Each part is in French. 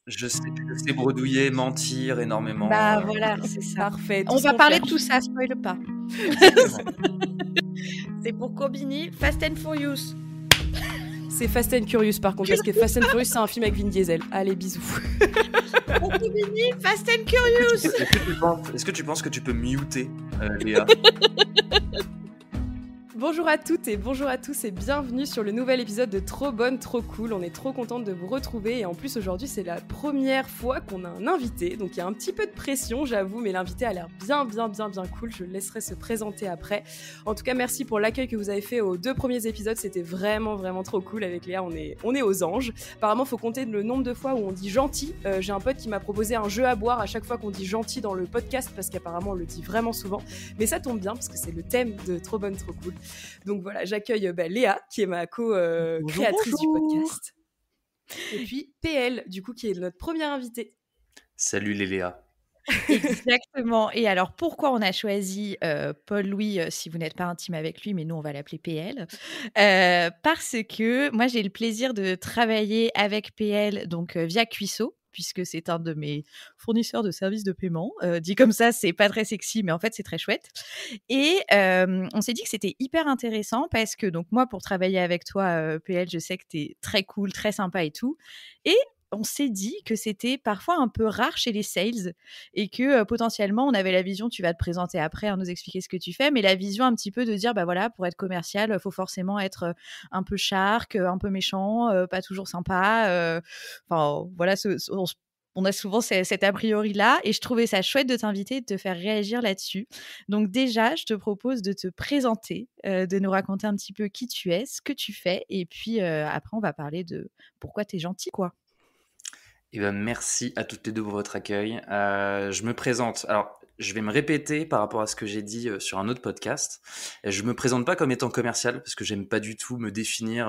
Je sais bredouiller, mentir énormément. Bah voilà, c'est ça. Parfait. On va parler de tout ça, spoil pas. C'est pour Combini, Fast and Furious. C'est Fast and Curious par contre, parce que Fast and Furious c'est un film avec Vin Diesel. Allez, bisous. Pour Combini, Fast and Curious. Est-ce que tu penses que tu peux muter Léa? Bonjour à toutes et bonjour à tous et bienvenue sur le nouvel épisode de Trop Bonne, Trop Cool. On est trop contente de vous retrouver et en plus aujourd'hui c'est la première fois qu'on a un invité, donc il y a un petit peu de pression j'avoue, mais l'invité a l'air bien cool, je le laisserai se présenter après. En tout cas merci pour l'accueil que vous avez fait aux 2 premiers épisodes, c'était vraiment trop cool avec Léa, on est aux anges. Apparemment faut compter le nombre de fois où on dit gentil, j'ai un pote qui m'a proposé un jeu à boire à chaque fois qu'on dit gentil dans le podcast parce qu'apparemment on le dit vraiment souvent, mais ça tombe bien parce que c'est le thème de Trop Bonne, Trop Cool. Donc voilà, j'accueille Léa, qui est ma co-créatrice du podcast. Et puis PL, du coup, qui est notre première invitée. Salut les Léa. Exactement. Et alors, pourquoi on a choisi Paul-Louis, si vous n'êtes pas intime avec lui, mais nous, on va l'appeler PL, parce que moi, j'ai le plaisir de travailler avec PL donc, via Cuisseau, puisque c'est un de mes fournisseurs de services de paiement. Dit comme ça, c'est pas très sexy, mais en fait, c'est très chouette. Et on s'est dit que c'était hyper intéressant parce que, donc moi, pour travailler avec toi, PL, je sais que t'es très cool, très sympa et tout. Et on s'est dit que c'était parfois un peu rare chez les sales et que potentiellement, on avait la vision, tu vas te présenter après, nous expliquer ce que tu fais, mais la vision un petit peu de dire, bah voilà, pour être commercial, il faut forcément être un peu shark, un peu méchant, pas toujours sympa. Enfin, voilà, on a souvent cet a priori-là et je trouvais ça chouette de t'inviter et de te faire réagir là-dessus. Donc déjà, je te propose de te présenter, de nous raconter un petit peu qui tu es, ce que tu fais et puis après, on va parler de pourquoi t'es gentil, quoi. Eh ben, merci à toutes les deux pour votre accueil. Je me présente. Alors, je vais me répéter par rapport à ce que j'ai dit sur un autre podcast. Je me présente pas comme étant commercial parce que j'aime pas du tout me définir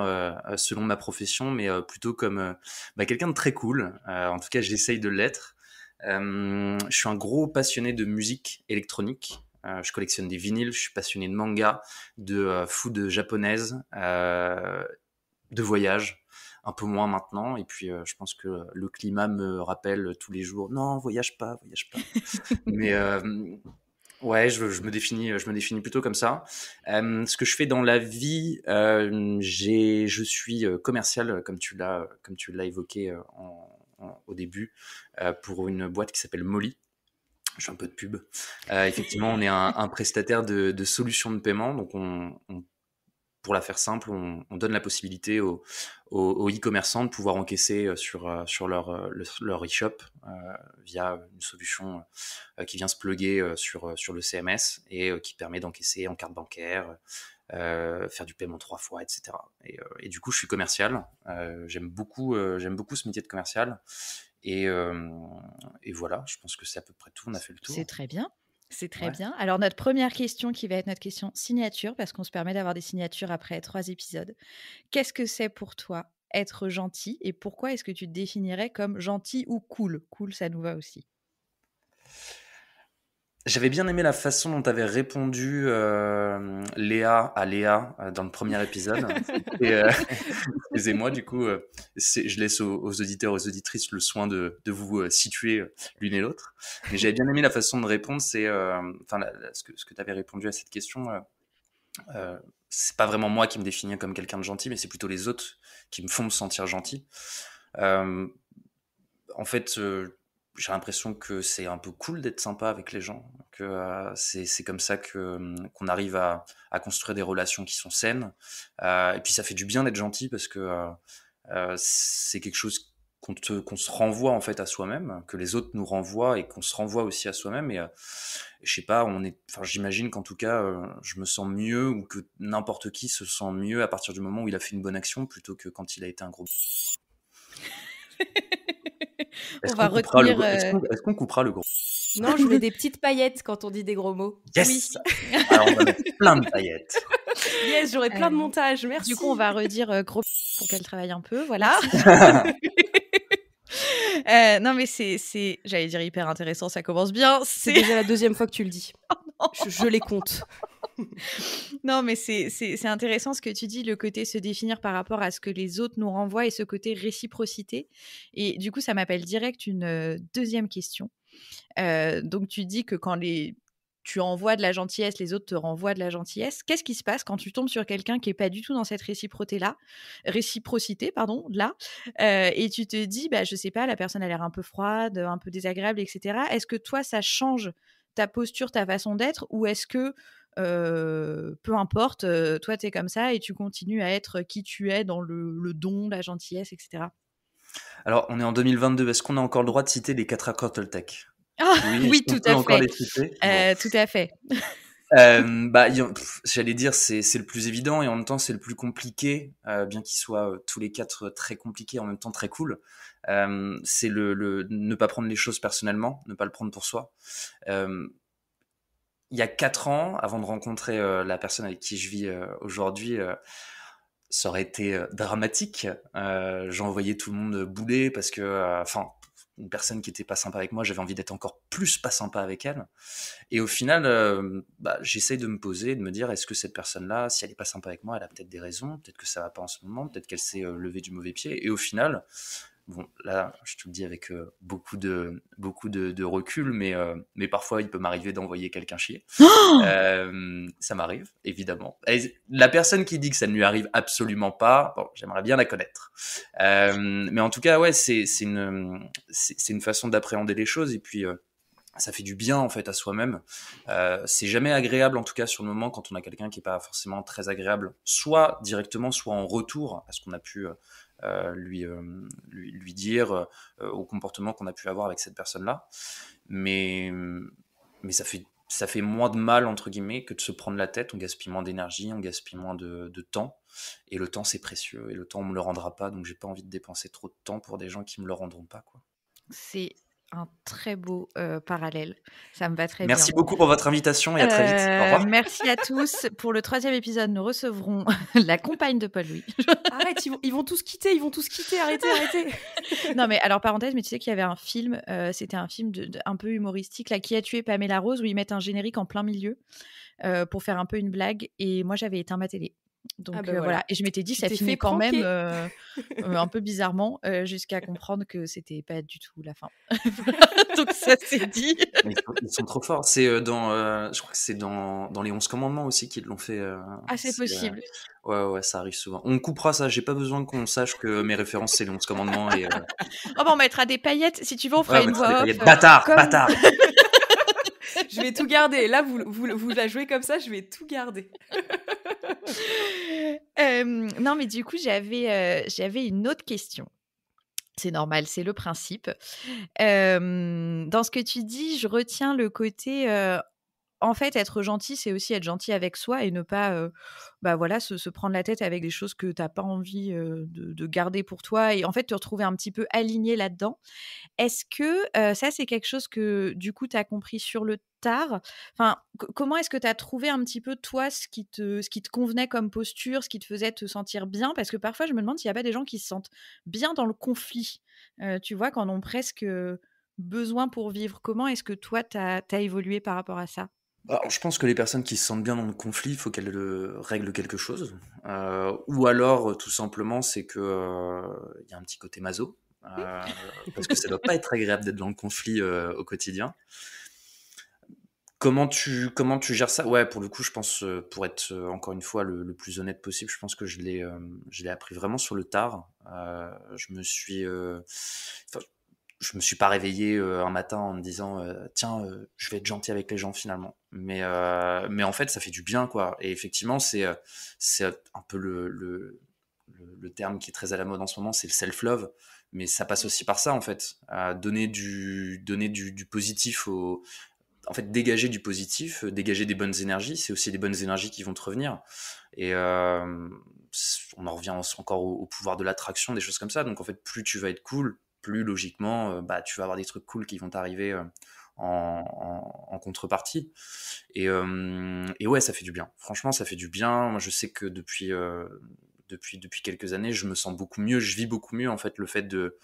selon ma profession, mais plutôt comme quelqu'un de très cool. En tout cas, j'essaye de l'être. Je suis un gros passionné de musique électronique. Je collectionne des vinyles. Je suis passionné de manga, de food japonaise, de voyage. Un peu moins maintenant, et puis je pense que le climat me rappelle tous les jours, non, voyage pas. Mais ouais, je me définis plutôt comme ça. Ce que je fais dans la vie, je suis commercial, comme tu l'as évoqué au début, pour une boîte qui s'appelle Molly. Je fais un peu de pub. Effectivement, on est un prestataire de solutions de paiement, donc pour la faire simple, on donne la possibilité aux e-commerçants de pouvoir encaisser sur leur e-shop via une solution qui vient se plugger sur le CMS et qui permet d'encaisser en carte bancaire, faire du paiement 3 fois, etc. Et du coup, je suis commercial. J'aime beaucoup ce métier de commercial. Et voilà, je pense que c'est à peu près tout. On a fait le tour. C'est très bien. C'est très bien. Alors, notre première question qui va être notre question signature, parce qu'on se permet d'avoir des signatures après 3 épisodes. Qu'est-ce que c'est pour toi être gentil et pourquoi est-ce que tu te définirais comme gentil ou cool? Cool, ça nous va aussi. J'avais bien aimé la façon dont tu avais répondu Léa dans le premier épisode. Excusez-moi, du coup, je laisse aux auditeurs, aux auditrices le soin de vous situer l'une et l'autre. Mais j'avais bien aimé la façon de répondre, c'est ce que tu avais répondu à cette question. C'est pas vraiment moi qui me définis comme quelqu'un de gentil, mais c'est plutôt les autres qui me font me sentir gentil. En fait, j'ai l'impression que c'est un peu cool d'être sympa avec les gens, que c'est comme ça qu'on arrive à construire des relations qui sont saines. Et puis ça fait du bien d'être gentil parce que c'est quelque chose qu'on se renvoie en fait à soi-même, que les autres nous renvoient et qu'on se renvoie aussi à soi-même. Et je sais pas, j'imagine qu'en tout cas, je me sens mieux ou que n'importe qui se sent mieux à partir du moment où il a fait une bonne action plutôt que quand il a été un gros. Est-ce qu'on coupera le gros? Non, je voulais des petites paillettes quand on dit des gros mots. Yes. Oui. Alors, on va mettre plein de paillettes. Yes, j'aurai plein de montage, merci. Du coup, on va redire gros pour qu'elle travaille un peu, voilà. Non, mais c'est, j'allais dire hyper intéressant, ça commence bien. C'est déjà la 2e fois que tu le dis. Oh non. Je les compte. Non, mais c'est intéressant ce que tu dis, le côté se définir par rapport à ce que les autres nous renvoient et ce côté réciprocité. Et du coup, ça m'appelle direct une deuxième question. Donc, tu dis que quand tu envoies de la gentillesse, les autres te renvoient de la gentillesse. Qu'est-ce qui se passe quand tu tombes sur quelqu'un qui est pas du tout dans cette réciprocité, pardon, là, et tu te dis, bah, je sais pas, la personne a l'air un peu froide, un peu désagréable, etc. Est-ce que toi, ça change ta posture, ta façon d'être, ou est-ce que peu importe, toi, tu es comme ça et tu continues à être qui tu es dans le don, la gentillesse, etc. Alors, on est en 2022. Est-ce qu'on a encore le droit de citer les 4 accords Toltec? Ah Oui, est-ce oui, qu'on tout peut à encore fait. les citer? Bon. Tout à fait. Bah, j'allais dire c'est le plus évident et en même temps c'est le plus compliqué, bien qu'ils soient tous les quatre très compliqués en même temps très cool. C'est le ne pas prendre les choses personnellement, ne pas le prendre pour soi. Il y a 4 ans, avant de rencontrer la personne avec qui je vis aujourd'hui, ça aurait été dramatique. J'envoyais tout le monde bouler parce que, enfin, une personne qui était pas sympa avec moi, j'avais envie d'être encore plus pas sympa avec elle. Et au final, bah, j'essaye de me poser, de me dire, est-ce que cette personne-là, si elle est pas sympa avec moi, elle a peut-être des raisons, peut-être que ça va pas en ce moment, peut-être qu'elle s'est levée du mauvais pied. Et au final, bon, là, je te le dis avec beaucoup de recul, mais parfois il peut m'arriver d'envoyer quelqu'un chier. Ça m'arrive, évidemment. Et la personne qui dit que ça ne lui arrive absolument pas, bon, j'aimerais bien la connaître. Mais en tout cas, ouais, c'est une façon d'appréhender les choses et puis ça fait du bien en fait à soi-même. C'est jamais agréable en tout cas sur le moment quand on a quelqu'un qui est pas forcément très agréable, soit directement, soit en retour à ce qu'on a pu lui dire, au comportement qu'on a pu avoir avec cette personne-là. Mais ça fait moins de mal entre guillemets que de se prendre la tête. On gaspille moins d'énergie, on gaspille moins de temps. Et le temps c'est précieux et le temps on me le rendra pas, donc j'ai pas envie de dépenser trop de temps pour des gens qui me le rendront pas, quoi. C'est un très beau parallèle. Ça me va très bien. Merci beaucoup pour votre invitation et à très vite. Au revoir. Merci à tous. Pour le 3e épisode, nous recevrons la compagne de Paul Louis. Arrête, ils vont tous quitter, arrêtez. Non, mais alors, parenthèse, mais tu sais qu'il y avait un film, c'était un film un peu humoristique, là, Qui a tué Pamela Rose, où ils mettent un générique en plein milieu pour faire un peu une blague. Et moi, j'avais éteint ma télé. Donc voilà. Et je m'étais dit, ça finit quand même un peu bizarrement, jusqu'à comprendre que c'était pas du tout la fin. Donc ça c'est dit. Ils sont trop forts. C'est je crois que c'est dans les 11 commandements aussi qu'ils l'ont fait. Ah, c'est possible. Ouais, ça arrive souvent. On coupera ça. J'ai pas besoin qu'on sache que mes références c'est les 11 commandements et. Oh, bah, on mettra des paillettes. Si tu veux, on fera une voix off. Bâtard. Je vais tout garder. Là, vous la jouez comme ça, je vais tout garder. Non, mais du coup, j'avais une autre question. C'est normal, c'est le principe. Dans ce que tu dis, je retiens le côté, en fait, être gentil, c'est aussi être gentil avec soi et ne pas, bah, voilà, se prendre la tête avec des choses que tu as pas envie, de garder pour toi et en fait, te retrouver un petit peu aligné là-dedans. Est-ce que, ça, c'est quelque chose que, du coup, tu as compris sur le tard? Enfin, comment est-ce que tu as trouvé un petit peu, toi, ce qui te convenait comme posture, ce qui te faisait te sentir bien? Parce que parfois, je me demande s'il y a pas des gens qui se sentent bien dans le conflit, tu vois? Qu'en ont presque, besoin pour vivre. Comment est-ce que toi, tu as évolué par rapport à ça? Alors, je pense que les personnes qui se sentent bien dans le conflit, il faut qu'elles règlent quelque chose. Ou alors, tout simplement, c'est que y a un petit côté maso. Parce que ça doit pas être agréable d'être dans le conflit au quotidien. Comment tu gères ça? Ouais, pour le coup, je pense, pour être encore une fois le plus honnête possible, je pense que je l'ai appris vraiment sur le tard. Je me suis pas réveillé un matin en me disant tiens, je vais être gentil avec les gens finalement. Mais en fait, ça fait du bien, quoi. Et effectivement, c'est un peu le terme qui est très à la mode en ce moment, c'est le self-love. Mais ça passe aussi par ça, en fait. Donner du positif en fait, dégager du positif, dégager des bonnes énergies, c'est aussi des bonnes énergies qui vont te revenir. Et on en revient encore au pouvoir de l'attraction, des choses comme ça. Donc en fait, plus tu vas être cool, plus logiquement, bah, tu vas avoir des trucs cool qui vont t'arriver en contrepartie. Et ouais, ça fait du bien. Franchement, ça fait du bien. Moi, je sais que depuis quelques années, je me sens beaucoup mieux, je vis beaucoup mieux, en fait, le fait de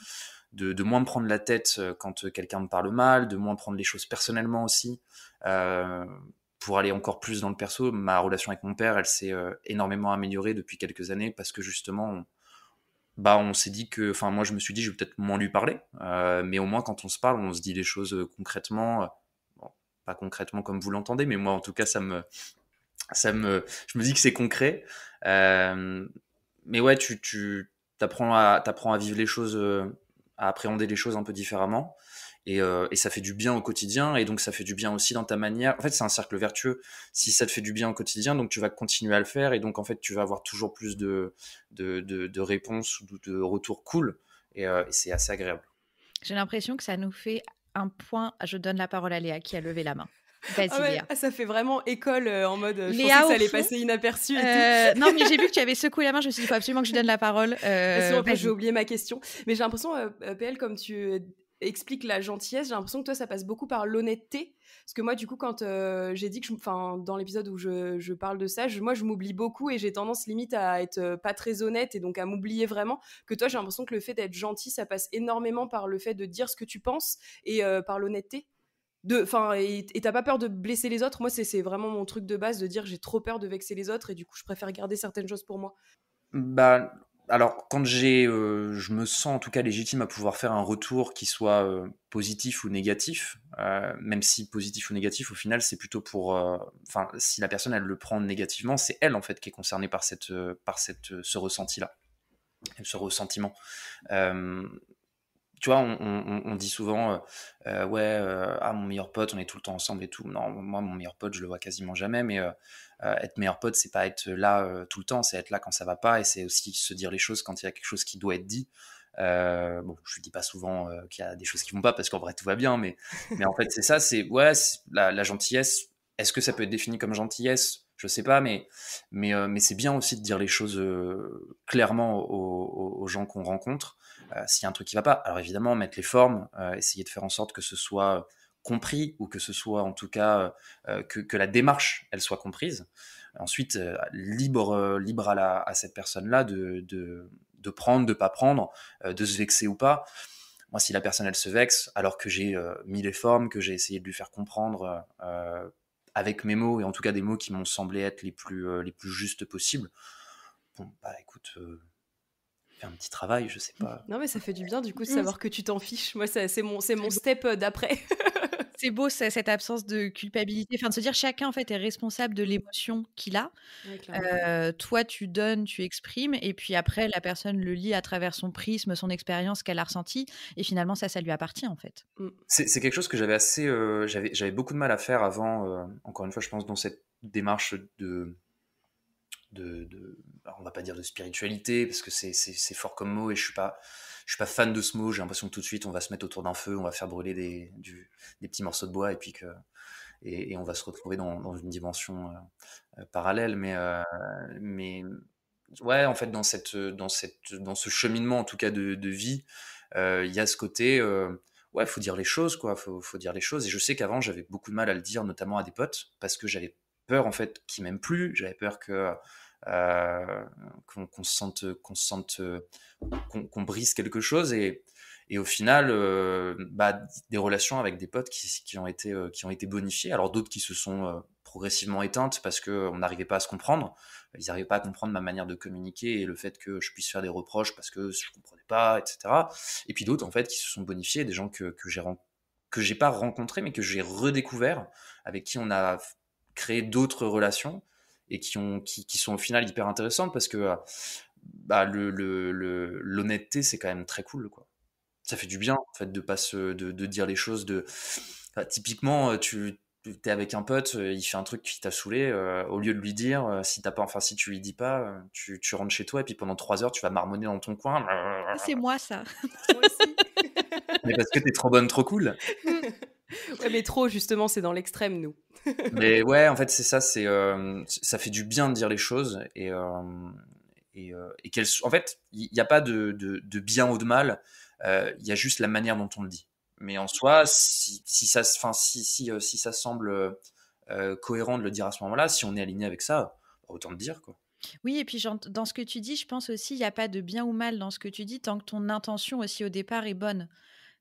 moins me prendre la tête quand quelqu'un me parle mal, de moins prendre les choses personnellement aussi. pour aller encore plus dans le perso, ma relation avec mon père, elle s'est énormément améliorée depuis quelques années parce que justement, on s'est dit que, enfin, moi, je me suis dit, je vais peut-être moins lui parler, mais au moins, quand on se parle, on se dit les choses concrètement. Bon, pas concrètement comme vous l'entendez, mais moi, en tout cas, je me dis que c'est concret. Mais ouais, t'apprends à vivre les choses, à appréhender les choses un peu différemment. Et ça fait du bien au quotidien, et donc ça fait du bien aussi dans ta manière. En fait, c'est un cercle vertueux. Si ça te fait du bien au quotidien, donc tu vas continuer à le faire, et donc en fait, tu vas avoir toujours plus de réponses ou de retours cool, et c'est assez agréable. J'ai l'impression que ça nous fait un point. Je donne la parole à Léa qui a levé la main. Vas-y, Ah ouais, Léa. ça fait vraiment école en mode je Léa, pensais que ça au allait fond, passer inaperçu et tout. non, mais j'ai vu que tu avais secoué la main. Je me suis dit, il faut absolument que je donne la parole. Sinon après j'ai Vas-y. oublié ma question. Mais j'ai l'impression, PL, comme tu expliques la gentillesse, j'ai l'impression que toi ça passe beaucoup par l'honnêteté. Parce que moi du coup quand j'ai dit que, dans l'épisode où je parle de ça, moi je m'oublie beaucoup et j'ai tendance limite à être pas très honnête et donc à m'oublier vraiment. Que toi j'ai l'impression que le fait d'être gentil, ça passe énormément par le fait de dire ce que tu penses et par l'honnêteté. Et t'as pas peur de blesser les autres. Moi c'est vraiment mon truc de base de dire j'ai trop peur de vexer les autres et du coup je préfère garder certaines choses pour moi. Bah, alors, quand je me sens en tout cas légitime à pouvoir faire un retour qui soit positif ou négatif, même si positif ou négatif, au final, c'est plutôt pour, enfin, si la personne elle le prend négativement, c'est elle en fait qui est concernée ce ressenti-là, ce ressentiment. Euh, Tu vois, on dit souvent, ouais, ah, mon meilleur pote, on est tout le temps ensemble et tout. Non, moi, mon meilleur pote, je le vois quasiment jamais, mais être meilleur pote, c'est pas être là tout le temps, c'est être là quand ça va pas, et c'est aussi se dire les choses quand il y a quelque chose qui doit être dit. Bon, je dis pas souvent qu'il y a des choses qui vont pas, parce qu'en vrai, tout va bien, mais en fait, c'est ça, la gentillesse. Est-ce que ça peut être défini comme gentillesse? Je sais pas, mais c'est bien aussi de dire les choses clairement aux gens qu'on rencontre. S'il y a un truc qui va pas. Alors évidemment, mettre les formes, essayer de faire en sorte que ce soit compris, ou que ce soit en tout cas que la démarche elle soit comprise. Ensuite, libre à cette personne-là de prendre, de pas prendre, de se vexer ou pas. Moi, si la personne elle se vexe, alors que j'ai mis les formes, que j'ai essayé de lui faire comprendre avec mes mots, et en tout cas des mots qui m'ont semblé être les plus justes possibles, bon, bah écoute, fais un petit travail, je sais pas. Non mais ça fait du bien du coup de Mmh. savoir que tu t'en fiches. Moi c'est mon C'est beau. step d'après. C'est beau, cette absence de culpabilité. Enfin, de se dire chacun en fait est responsable de l'émotion qu'il a. Ouais, clairement. Toi, tu donnes, tu exprimes, et puis après, la personne le lit à travers son prisme, son expérience qu'elle a ressentie, et finalement, ça lui appartient en fait. C'est quelque chose que j'avais beaucoup de mal à faire avant. Encore une fois, je pense dans cette démarche alors, on va pas dire de spiritualité, parce que c'est fort comme mot, et je suis pas fan de ce mot. J'ai l'impression que tout de suite on va se mettre autour d'un feu, on va faire brûler des petits morceaux de bois, et on va se retrouver dans une dimension parallèle. Mais ouais, en fait, dans ce cheminement en tout cas de vie, il y a ce côté, ouais, faut dire les choses, quoi. Faut dire les choses. Et je sais qu'avant j'avais beaucoup de mal à le dire, notamment à des potes, parce que j'avais peur en fait qu'ils m'aiment plus. J'avais peur euh, qu'on brise quelque chose, et au final, des relations avec des potes qui ont été bonifiées, alors d'autres qui se sont progressivement éteintes parce que on n'arrivait pas à se comprendre. Ils n'arrivaient pas à comprendre ma manière de communiquer et le fait que je puisse faire des reproches parce que je comprenais pas, etc. Et puis d'autres en fait qui se sont bonifiés, des gens que j'ai pas rencontrés, mais que j'ai redécouvert, avec qui on a créé d'autres relations, et qui sont au final hyper intéressantes, parce que l'honnêteté, c'est quand même très cool, quoi. Ça fait du bien en fait de dire les choses. Enfin, typiquement, tu es avec un pote, il fait un truc qui t'a saoulé, au lieu de lui dire, si tu lui dis pas, tu rentres chez toi, et puis pendant 3 heures tu vas marmonner dans ton coin. C'est moi, ça. Moi aussi. Mais parce que t'es trop bonne, trop cool. Ouais mais trop justement c'est dans l'extrême nous. Mais ouais, en fait, c'est ça, ça fait du bien de dire les choses, et en fait, il n'y a pas de bien ou de mal, il y a juste la manière dont on le dit. Mais en soi, si ça semble cohérent de le dire à ce moment-là, si on est aligné avec ça, autant le dire, quoi. Oui, et puis dans ce que tu dis, je pense aussi, il n'y a pas de bien ou mal dans ce que tu dis, tant que ton intention aussi au départ est bonne.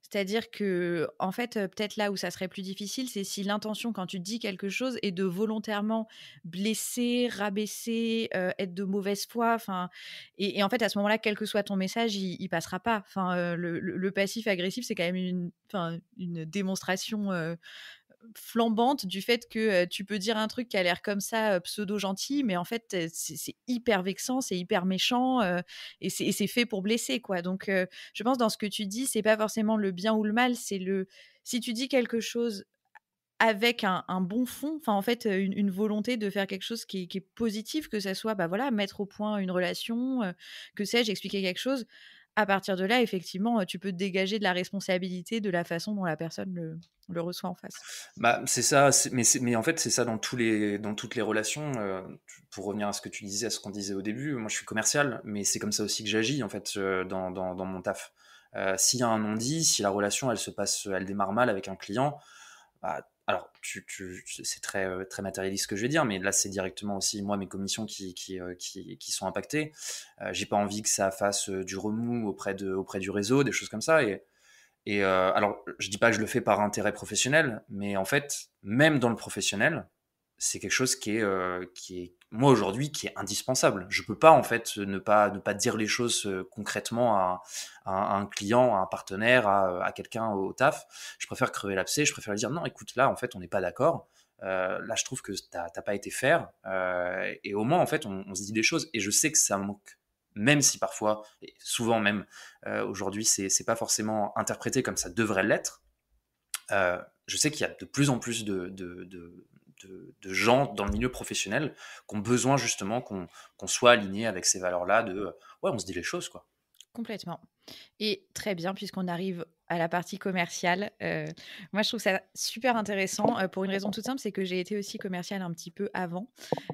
C'est-à-dire que, en fait, peut-être là où ça serait plus difficile, c'est si l'intention quand tu dis quelque chose est de volontairement blesser, rabaisser, être de mauvaise foi, enfin et en fait, à ce moment-là, quel que soit ton message, il passera pas. Enfin, le passif agressif, c'est quand même une démonstration, flambante du fait que, tu peux dire un truc qui a l'air comme ça, pseudo gentil, mais en fait, c'est hyper vexant, c'est hyper méchant, et c'est fait pour blesser, quoi. Donc, je pense dans ce que tu dis, c'est pas forcément le bien ou le mal, c'est le si tu dis quelque chose avec un bon fond, enfin, en fait, une volonté de faire quelque chose qui est positif, que ça soit, bah, voilà, mettre au point une relation, que sais-je, expliquer quelque chose. À partir de là, effectivement, tu peux te dégager de la responsabilité de la façon dont la personne le reçoit en face. Bah, c'est ça, mais en fait, c'est ça dans toutes les relations. Pour revenir à ce que tu disais, à ce qu'on disait au début, moi je suis commercial, mais c'est comme ça aussi que j'agis en fait dans mon taf. S'il y a un non-dit, si la relation elle démarre mal avec un client, bah, alors c'est très matérialiste ce que je vais dire, mais là c'est directement aussi moi mes commissions qui sont impactées. J'ai pas envie que ça fasse du remous auprès du réseau, des choses comme ça. Alors, je dis pas que je le fais par intérêt professionnel, mais en fait, même dans le professionnel, c'est quelque chose moi aujourd'hui, qui est indispensable. Je peux pas en fait ne pas dire les choses concrètement à un client, à un partenaire, à quelqu'un au taf. Je préfère crever l'abcès, je préfère lui dire non, écoute, là en fait, on n'est pas d'accord. Là, je trouve que t'as pas été fair. Et au moins, en fait, on se dit des choses. Et je sais que ça manque, même si parfois, et souvent même, aujourd'hui, c'est pas forcément interprété comme ça devrait l'être. Je sais qu'il y a de plus en plus de gens dans le milieu professionnel qui ont besoin justement qu'on soit aligné avec ces valeurs-là ouais, on se dit les choses, quoi. Complètement. Et très bien, puisqu'on arrive à la partie commerciale, moi je trouve ça super intéressant, pour une raison toute simple, c'est que j'ai été aussi commerciale un petit peu avant.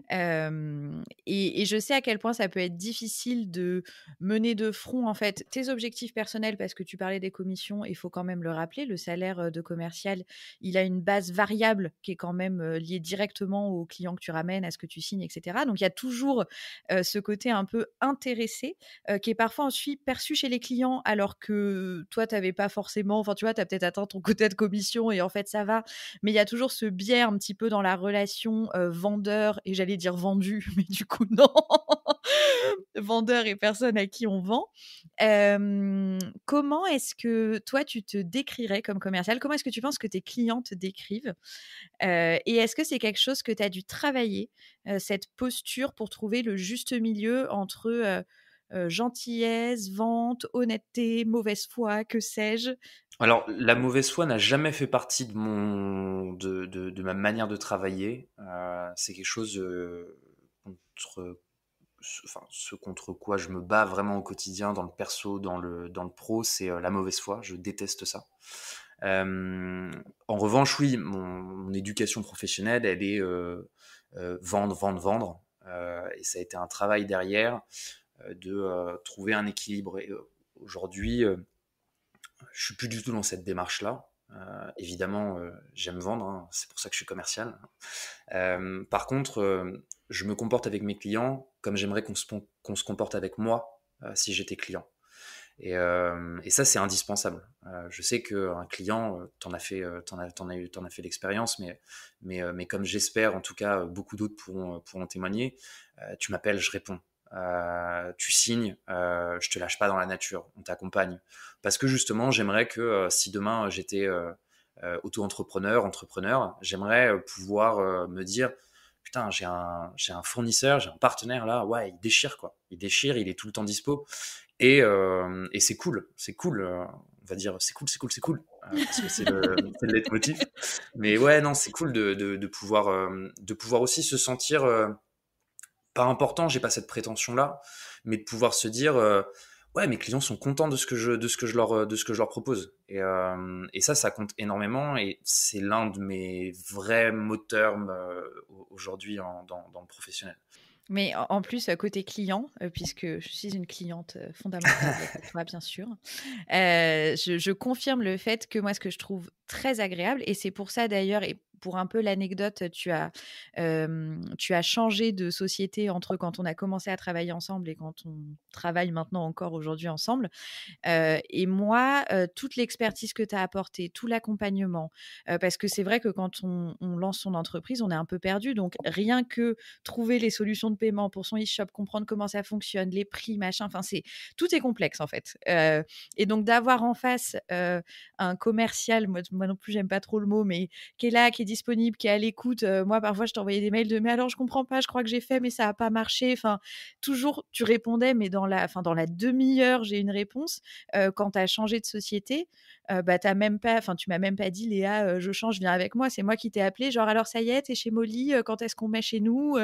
Et je sais à quel point ça peut être difficile de mener de front, en fait, tes objectifs personnels parce que tu parlais des commissions, il faut quand même le rappeler, le salaire, de commercial, il a une base variable qui est quand même, liée directement aux clients que tu ramènes, à ce que tu signes et cetera. Donc il y a toujours, ce côté un peu intéressé, qui est parfois ensuite perçu chez les clients alors que toi, tu avais pas forcément enfin, tu vois, tu as peut-être atteint ton quota de commission et en fait, ça va. Mais il y a toujours ce biais un petit peu dans la relation, vendeur et j'allais dire vendu, mais du coup, non. Vendeur et personne à qui on vend. Comment est-ce que toi, tu te décrirais comme commercial? Comment est-ce que tu penses que tes clients te décrivent? Et est-ce que c'est quelque chose que tu as dû travailler, cette posture pour trouver le juste milieu entre, gentillesse, vente, honnêteté, mauvaise foi, que sais-je? Alors, la mauvaise foi n'a jamais fait partie de ma manière de travailler. C'est quelque chose contre, ce contre quoi je me bats vraiment au quotidien, dans le perso, dans le pro, c'est la mauvaise foi. Je déteste ça. En revanche, oui, mon éducation professionnelle, elle est vendre, vendre, vendre. Et ça a été un travail derrière de trouver un équilibre. Et aujourd'hui, je suis plus du tout dans cette démarche-là. Évidemment, j'aime vendre, hein, c'est pour ça que je suis commercial. Par contre, je me comporte avec mes clients comme j'aimerais qu'on se comporte avec moi si j'étais client. Et ça, c'est indispensable. Je sais qu'un client, t'en as fait l'expérience, mais comme j'espère, en tout cas, beaucoup d'autres pourront témoigner, tu m'appelles, je réponds. Tu signes, je te lâche pas dans la nature, on t'accompagne. Parce que justement, j'aimerais que si demain j'étais entrepreneur, j'aimerais pouvoir me dire, putain, j'ai un fournisseur, j'ai un partenaire là, ouais, il déchire quoi. Il déchire, il est tout le temps dispo. Et c'est cool, on va dire, c'est cool, parce que c'est le leitmotiv. Mais ouais, non, c'est cool de pouvoir aussi se sentir pas important, j'ai pas cette prétention-là, mais de pouvoir se dire, ouais, mes clients sont contents de ce que je leur propose. Et ça compte énormément, et c'est l'un de mes vrais moteurs aujourd'hui dans le professionnel. Mais en plus, côté client, puisque je suis une cliente, fondamentale pour toi, bien sûr, je confirme le fait que moi, ce que je trouve très agréable et c'est pour ça d'ailleurs et pour un peu l'anecdote, tu as changé de société entre quand on a commencé à travailler ensemble et quand on travaille maintenant encore aujourd'hui ensemble. Et moi, toute l'expertise que tu as apportée, tout l'accompagnement, parce que c'est vrai que quand on lance son entreprise, on est un peu perdu. Donc, rien que trouver les solutions de paiement pour son e-shop, comprendre comment ça fonctionne, les prix, machin, enfin, tout est complexe en fait. Et donc, d'avoir en face un commercial, moi non plus, j'aime pas trop le mot, mais qui est là, qui est disponible, qui est à l'écoute. Moi, parfois, je t'envoyais des mails de mais alors, je comprends pas, je crois que j'ai fait, mais ça n'a pas marché. Enfin, toujours, tu répondais, mais dans la demi-heure, j'ai une réponse. Quand tu as changé de société, bah, tu m'as même pas dit Léa, je change, viens avec moi. C'est moi qui t'ai appelé, genre alors ça y est, t'es chez Molly, quand est-ce qu'on met chez nous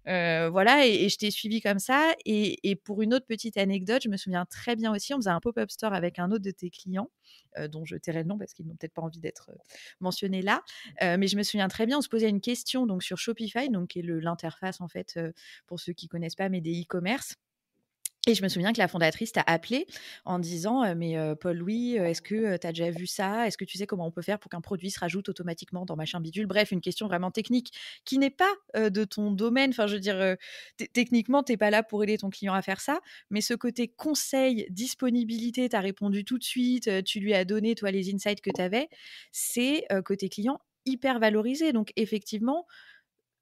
voilà, et je t'ai suivi comme ça. Et pour une autre petite anecdote, je me souviens très bien aussi, on faisait un pop-up store avec un autre de tes clients, dont je tairai le nom parce qu'ils n'ont peut-être pas envie d'être mentionnés là. Mais je me souviens très bien, on se posait une question donc sur Shopify, donc qui est l'interface en fait, pour ceux qui connaissent pas, mais des e-commerce. Et je me souviens que la fondatrice t'a appelé en disant mais Paul-Louis, est-ce que tu as déjà vu ça? Est-ce que tu sais comment on peut faire pour qu'un produit se rajoute automatiquement dans machin bidule? Bref, une question vraiment technique qui n'est pas de ton domaine. Enfin, je veux dire, techniquement, tu n'es pas là pour aider ton client à faire ça. Mais ce côté conseil, disponibilité, tu as répondu tout de suite, tu lui as donné, toi, les insights que tu avais. C'est côté client hyper valorisé. Donc, effectivement,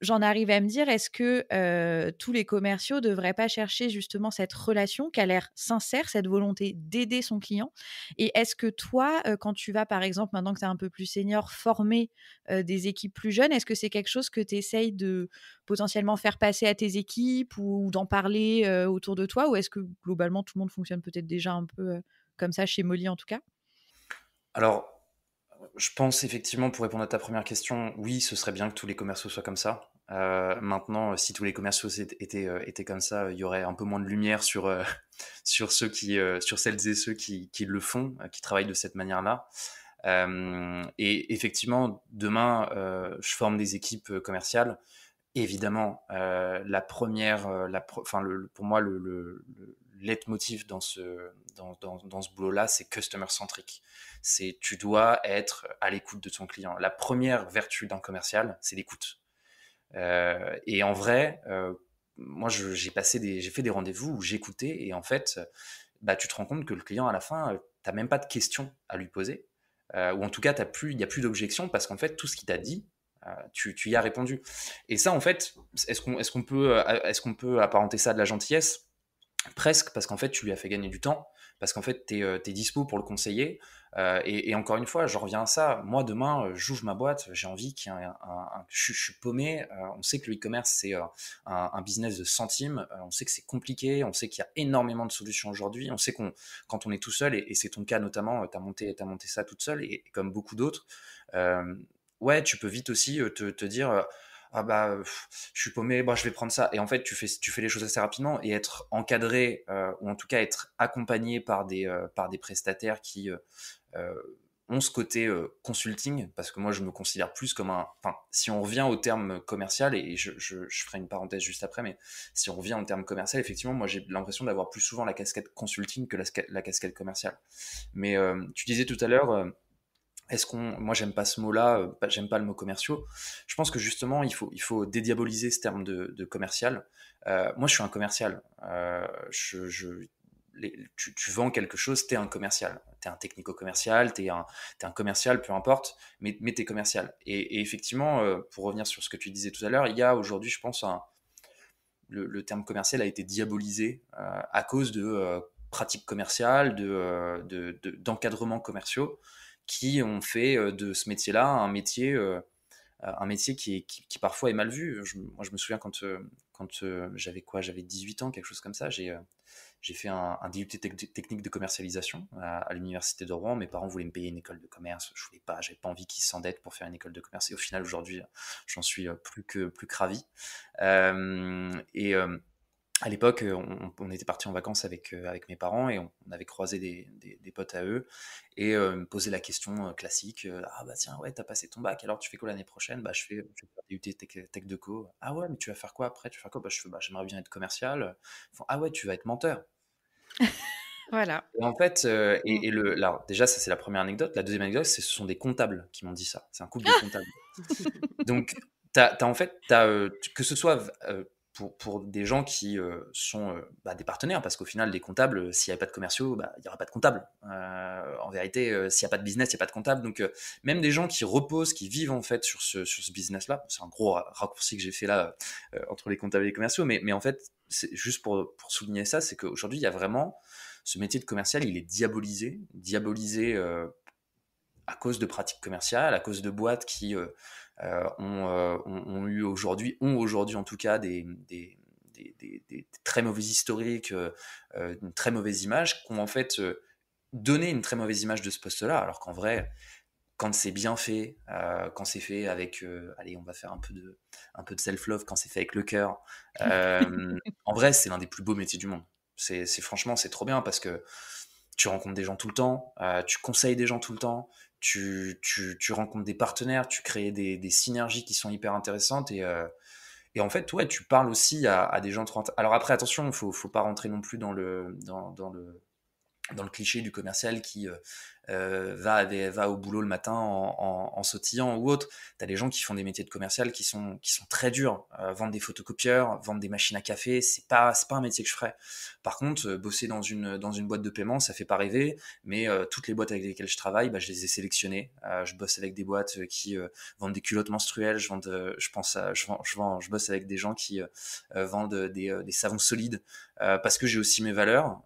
j'en arrive à me dire, est-ce que tous les commerciaux devraient pas chercher justement cette relation qui a l'air sincère, cette volonté d'aider son client? Et est-ce que toi, quand tu vas, par exemple, maintenant que tu es un peu plus senior, former des équipes plus jeunes, est-ce que c'est quelque chose que tu essayes de potentiellement faire passer à tes équipes ou d'en parler autour de toi? Ou est-ce que globalement, tout le monde fonctionne peut-être déjà un peu comme ça chez Molly en tout cas? Alors, je pense effectivement, pour répondre à ta première question, oui, ce serait bien que tous les commerciaux soient comme ça. Maintenant, si tous les commerciaux étaient comme ça, il y aurait un peu moins de lumière sur, sur celles et ceux qui le font, qui travaillent de cette manière-là. Et effectivement, demain, je forme des équipes commerciales. Évidemment, la première, enfin, pour moi, le leitmotiv dans ce boulot-là, c'est customer centric. C'est tu dois être à l'écoute de ton client. La première vertu d'un commercial, c'est l'écoute. Et en vrai, moi, j'ai fait des rendez-vous où j'écoutais et en fait, bah, tu te rends compte que le client à la fin, t'as même pas de questions à lui poser, ou en tout cas, il y a plus d'objections parce qu'en fait, tout ce qu'il t'a dit, tu y as répondu. Et ça, en fait, est-ce qu'on peut apparenter ça à de la gentillesse? Presque, parce qu'en fait, tu lui as fait gagner du temps, parce qu'en fait, tu es dispo pour le conseiller. Et encore une fois, je reviens à ça. Moi, demain, j'ouvre ma boîte, j'ai envie qu'il y ait je suis paumé. On sait que le e-commerce, c'est un business de centimes. On sait que c'est compliqué. On sait qu'il y a énormément de solutions aujourd'hui. On sait quand on est tout seul, et c'est ton cas notamment, tu as monté ça toute seule, et comme beaucoup d'autres, euh, ouais, tu peux vite aussi te dire. Ah bah je suis paumé, bah je vais prendre ça. Et en fait, tu fais les choses assez rapidement, et être encadré, ou en tout cas être accompagné par des prestataires qui euh, ont ce côté consulting, parce que moi je me considère plus comme enfin, si on revient au terme commercial, et je ferai une parenthèse juste après, mais si on revient au terme commercial, effectivement, moi j'ai l'impression d'avoir plus souvent la casquette consulting que la casquette commerciale. Mais tu disais tout à l'heure, moi j'aime pas ce mot-là, j'aime pas le mot commerciaux. Je pense que justement il faut dédiaboliser ce terme de commercial. Moi je suis un commercial. Tu vends quelque chose, t'es un commercial. T'es un technico-commercial, t'es un commercial, peu importe, mais t'es commercial. Et effectivement, pour revenir sur ce que tu disais tout à l'heure, il y a aujourd'hui, je pense, le terme commercial a été diabolisé à cause de pratiques commerciales, d'encadrements commerciaux qui ont fait de ce métier-là un métier qui parfois est mal vu. Moi, je me souviens quand j'avais quoi, j'avais 18 ans, quelque chose comme ça, j'ai fait un DUT technique de commercialisation à l'université de Rouen. Mes parents voulaient me payer une école de commerce. Je voulais pas, j'avais pas envie qu'ils s'endettent pour faire une école de commerce. Et au final, aujourd'hui, j'en suis plus que ravi. Et à l'époque, on était parti en vacances avec mes parents, et on avait croisé des potes à eux, et me posaient la question classique, ah bah tiens, ouais, t'as passé ton bac, alors tu fais quoi l'année prochaine? Bah je vais faire des UT Tech de Co. Ah ouais, mais tu vas faire quoi après? Tu vas faire quoi? Bah je fais, bah j'aimerais bien être commercial. Ils font, ah ouais, tu vas être menteur. Voilà. Et en fait, là, déjà, ça c'est la première anecdote. La deuxième anecdote, ce sont des comptables qui m'ont dit ça. C'est un couple de comptables. Donc, en fait, que ce soit pour des gens qui sont des partenaires, parce qu'au final, des comptables, s'il n'y avait pas de commerciaux, il n'y aura pas de comptables. En vérité, s'il n'y a pas de business, il n'y a pas de comptable. Donc, même des gens qui reposent, qui vivent en fait sur ce business-là, c'est un gros raccourci que j'ai fait là entre les comptables et les commerciaux, mais en fait, c'est juste pour souligner ça, c'est qu'aujourd'hui, il y a vraiment ce métier de commercial, il est diabolisé à cause de pratiques commerciales, à cause de boîtes qui ont aujourd'hui en tout cas des très mauvais historiques, une très mauvaise image, qui ont en fait donné une très mauvaise image de ce poste-là, alors qu'en vrai, quand c'est bien fait, quand c'est fait avec, allez, on va faire un peu de self-love, quand c'est fait avec le cœur, en vrai, c'est l'un des plus beaux métiers du monde. Franchement, c'est trop bien parce que tu rencontres des gens tout le temps, tu conseilles des gens tout le temps, tu rencontres des partenaires, tu crées des synergies qui sont hyper intéressantes et en fait, ouais, tu parles aussi à des gens de 30. Alors après, attention, faut pas rentrer non plus dans le cliché du commercial qui va au boulot le matin en sautillant ou autre. T'as des gens qui font des métiers de commercial qui sont très durs. Vendre des photocopieurs, vendre des machines à café, c'est pas un métier que je ferais. Par contre, bosser dans une boîte de paiement, ça fait pas rêver, mais toutes les boîtes avec lesquelles je travaille, je les ai sélectionnées. Je bosse avec des boîtes qui vendent des culottes menstruelles, je bosse avec des gens qui vendent des savons solides parce que j'ai aussi mes valeurs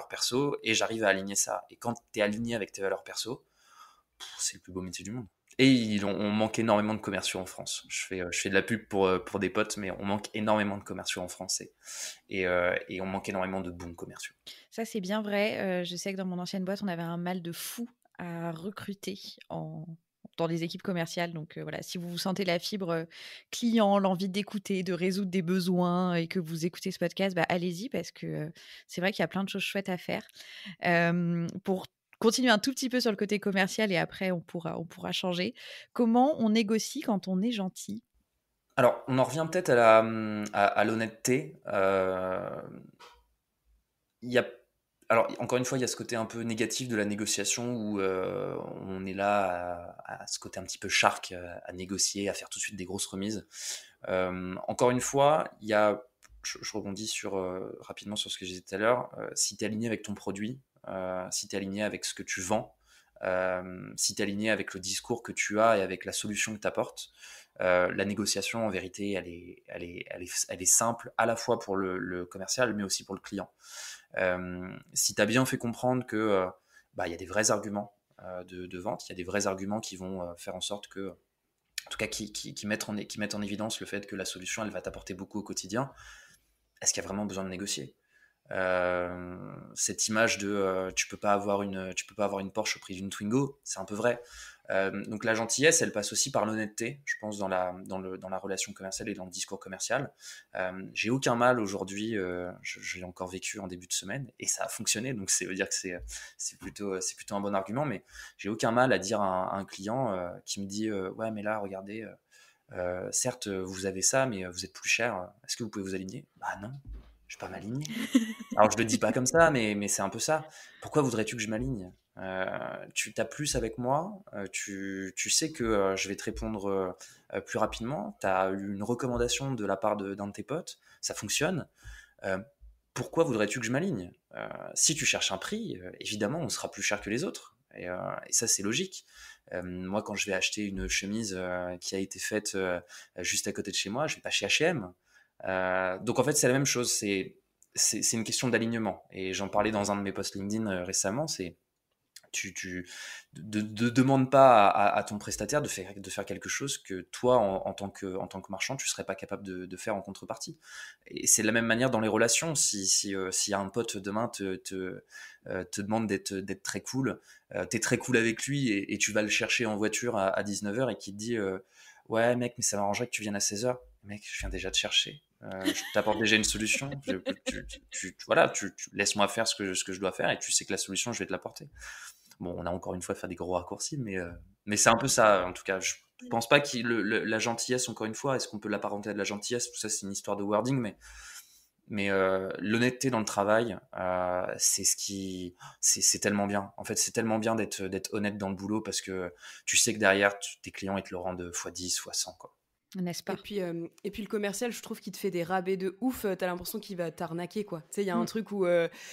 perso, et j'arrive à aligner ça. Et quand tu es aligné avec tes valeurs perso, c'est le plus beau métier du monde. Et on manque énormément de commerciaux en France. Je fais de la pub pour des potes, mais on manque énormément de commerciaux en France et on manque énormément de bons commerciaux. Ça, c'est bien vrai. Je sais que dans mon ancienne boîte, on avait un mal de fou à recruter dans les équipes commerciales. Donc voilà, si vous sentez la fibre client, l'envie d'écouter, de résoudre des besoins et que vous écoutez ce podcast, allez-y parce que c'est vrai qu'il y a plein de choses chouettes à faire. Pour continuer un tout petit peu sur le côté commercial et après on pourra changer. Comment on négocie quand on est gentil? Alors, on en revient peut-être à l'honnêteté. Il y a Alors, encore une fois, il y a ce côté un peu négatif de la négociation où on est là à ce côté un petit peu shark, à négocier, à faire tout de suite des grosses remises. Encore une fois, je rebondis rapidement sur ce que je disais tout à l'heure. Si tu es aligné avec ton produit, si tu es aligné avec ce que tu vends, si tu es aligné avec le discours que tu as et avec la solution que tu apportes, la négociation, en vérité, elle est simple à la fois pour le commercial, mais aussi pour le client. Si tu as bien fait comprendre que y a des vrais arguments de vente, il y a des vrais arguments qui vont faire en sorte que, en tout cas, qui mettent en évidence le fait que la solution, elle va t'apporter beaucoup au quotidien, est-ce qu'il y a vraiment besoin de négocier? Cette image de tu peux pas avoir une Porsche au prix d'une Twingo, c'est un peu vrai. Donc la gentillesse, elle passe aussi par l'honnêteté, je pense, dans la relation commerciale et dans le discours commercial. J'ai aucun mal aujourd'hui, je l'ai encore vécu en début de semaine et ça a fonctionné, donc ça veut dire que c'est plutôt un bon argument, mais j'ai aucun mal à dire à un client qui me dit ouais mais là regardez, certes vous avez ça mais vous êtes plus cher, est-ce que vous pouvez vous aligner? Bah non, je vais pas m'aligner. Alors je le dis pas comme ça, mais c'est un peu ça. Pourquoi voudrais-tu que je m'aligne? Tu t'as plus avec moi, tu sais que je vais te répondre plus rapidement, tu as eu une recommandation de la part d'un de tes potes, ça fonctionne. Euh, Pourquoi voudrais-tu que je m'aligne? Si tu cherches un prix, évidemment, on sera plus cher que les autres. Et ça, c'est logique. Moi, quand je vais acheter une chemise qui a été faite juste à côté de chez moi, je vais pas chez H&M. Donc en fait, c'est la même chose. C'est une question d'alignement. Et j'en parlais dans un de mes posts LinkedIn récemment. C'est tu demande pas à ton prestataire de faire quelque chose que toi, en tant que marchand, tu serais pas capable de faire en contrepartie. Et c'est de la même manière dans les relations. Si un pote demain te demande d'être très cool, t'es très cool avec lui et tu vas le chercher en voiture à 19h et qu'il te dit ouais mec, mais ça m'arrangerait que tu viennes à 16h. Mec, je viens déjà te chercher. Je t'apporte déjà une solution. Voilà, laisse-moi faire ce que je dois faire et tu sais que la solution, je vais te l'apporter. Bon, on a encore une fois fait des gros raccourcis, mais c'est un peu ça, en tout cas. Je pense pas que la gentillesse, encore une fois, est-ce qu'on peut l'apparenter à de la gentillesse? Tout ça, c'est une histoire de wording, Mais l'honnêteté dans le travail, c'est tellement bien. En fait, c'est tellement bien d'être honnête dans le boulot parce que tu sais que derrière, tes clients, ils te le rendent fois 10, fois 100, quoi. N'est-ce pas? Et puis le commercial, je trouve qu'il te fait des rabais de ouf. T'as l'impression qu'il va t'arnaquer, quoi. Tu sais, il y a un Mmh. truc où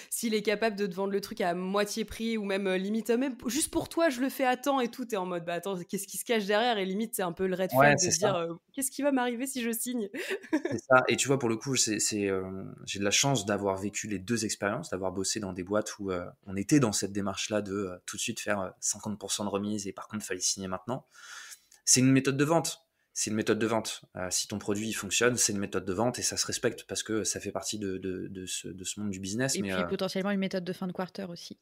s'il est capable de te vendre le truc à moitié prix ou même limite, même juste pour toi, je le fais à temps et tout. T'es en mode, bah attends, qu'est-ce qui se cache derrière? Et limite, c'est un peu le red Ouais, flag de c'est te ça. dire, qu'est-ce qui va m'arriver si je signe? C'est ça. Et tu vois, pour le coup, j'ai de la chance d'avoir vécu les deux expériences, d'avoir bossé dans des boîtes où on était dans cette démarche-là de tout de suite faire 50% de remise et par contre, il fallait signer maintenant. C'est une méthode de vente. C'est une méthode de vente. Si ton produit il fonctionne, c'est une méthode de vente et ça se respecte parce que ça fait partie de ce monde du business. Et Mais puis potentiellement une méthode de fin de quarter aussi.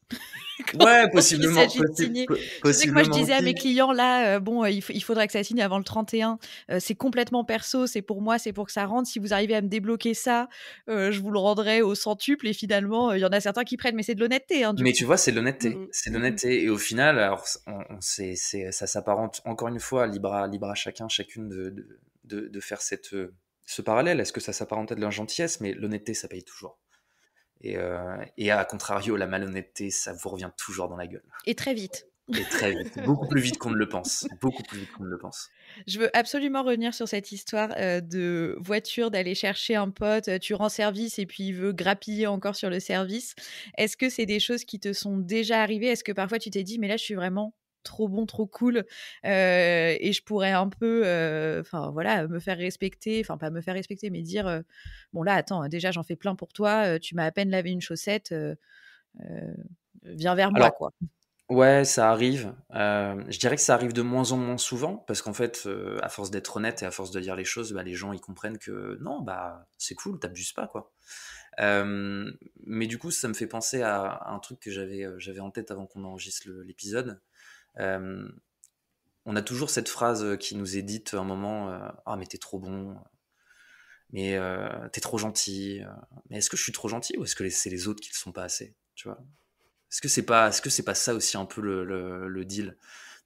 ouais, Quand il possiblement, s'agit de signer. Je sais que moi je possiblement disais à mes aussi. clients là, bon, il faudrait que ça signe avant le 31. C'est complètement perso, c'est pour moi, c'est pour que ça rentre. Si vous arrivez à me débloquer ça, je vous le rendrai au centuple et finalement, il y en a certains qui prennent, mais c'est de l'honnêteté, hein, du Mais coup. tu vois, c'est de Mm, l'honnêteté. mm. C'est de l'honnêteté. Et au final, alors, ça s'apparente encore une fois libre à chacun, chacune de faire ce parallèle. Est-ce que ça s'apparente à de la gentillesse? Mais l'honnêteté, ça paye toujours. Et à contrario, la malhonnêteté, ça vous revient toujours dans la gueule. Et très vite. Et très vite. Beaucoup plus vite qu'on ne le pense. Beaucoup plus vite qu'on ne le pense. Je veux absolument revenir sur cette histoire, de voiture, d'aller chercher un pote, tu rends service et puis il veut grappiller encore sur le service. Est-ce que c'est des choses qui te sont déjà arrivées? Est-ce que parfois tu t'es dit: «Mais là, je suis vraiment trop bon, trop cool, et je pourrais un peu, enfin voilà, me faire respecter», enfin pas me faire respecter, mais dire, «Bon là, attends, déjà j'en fais plein pour toi, tu m'as à peine lavé une chaussette, heu, viens vers moi, Alors, quoi». ouais, ça arrive. Je dirais que ça arrive de moins en moins souvent parce qu'en fait, à force d'être honnête et à force de dire les choses, bah, les gens ils comprennent que non, bah c'est cool, t'abuses pas quoi. Euh, mais du coup, ça me fait penser à un truc que j'avais en tête avant qu'on enregistre l'épisode. Euh, on a toujours cette phrase qui nous est dite à un moment, ah mais t'es trop bon, mais t'es trop gentil. Mais est-ce que je suis trop gentil ou est-ce que c'est les autres qui le sont pas assez, tu vois? Est-ce que c'est pas ça aussi un peu le deal?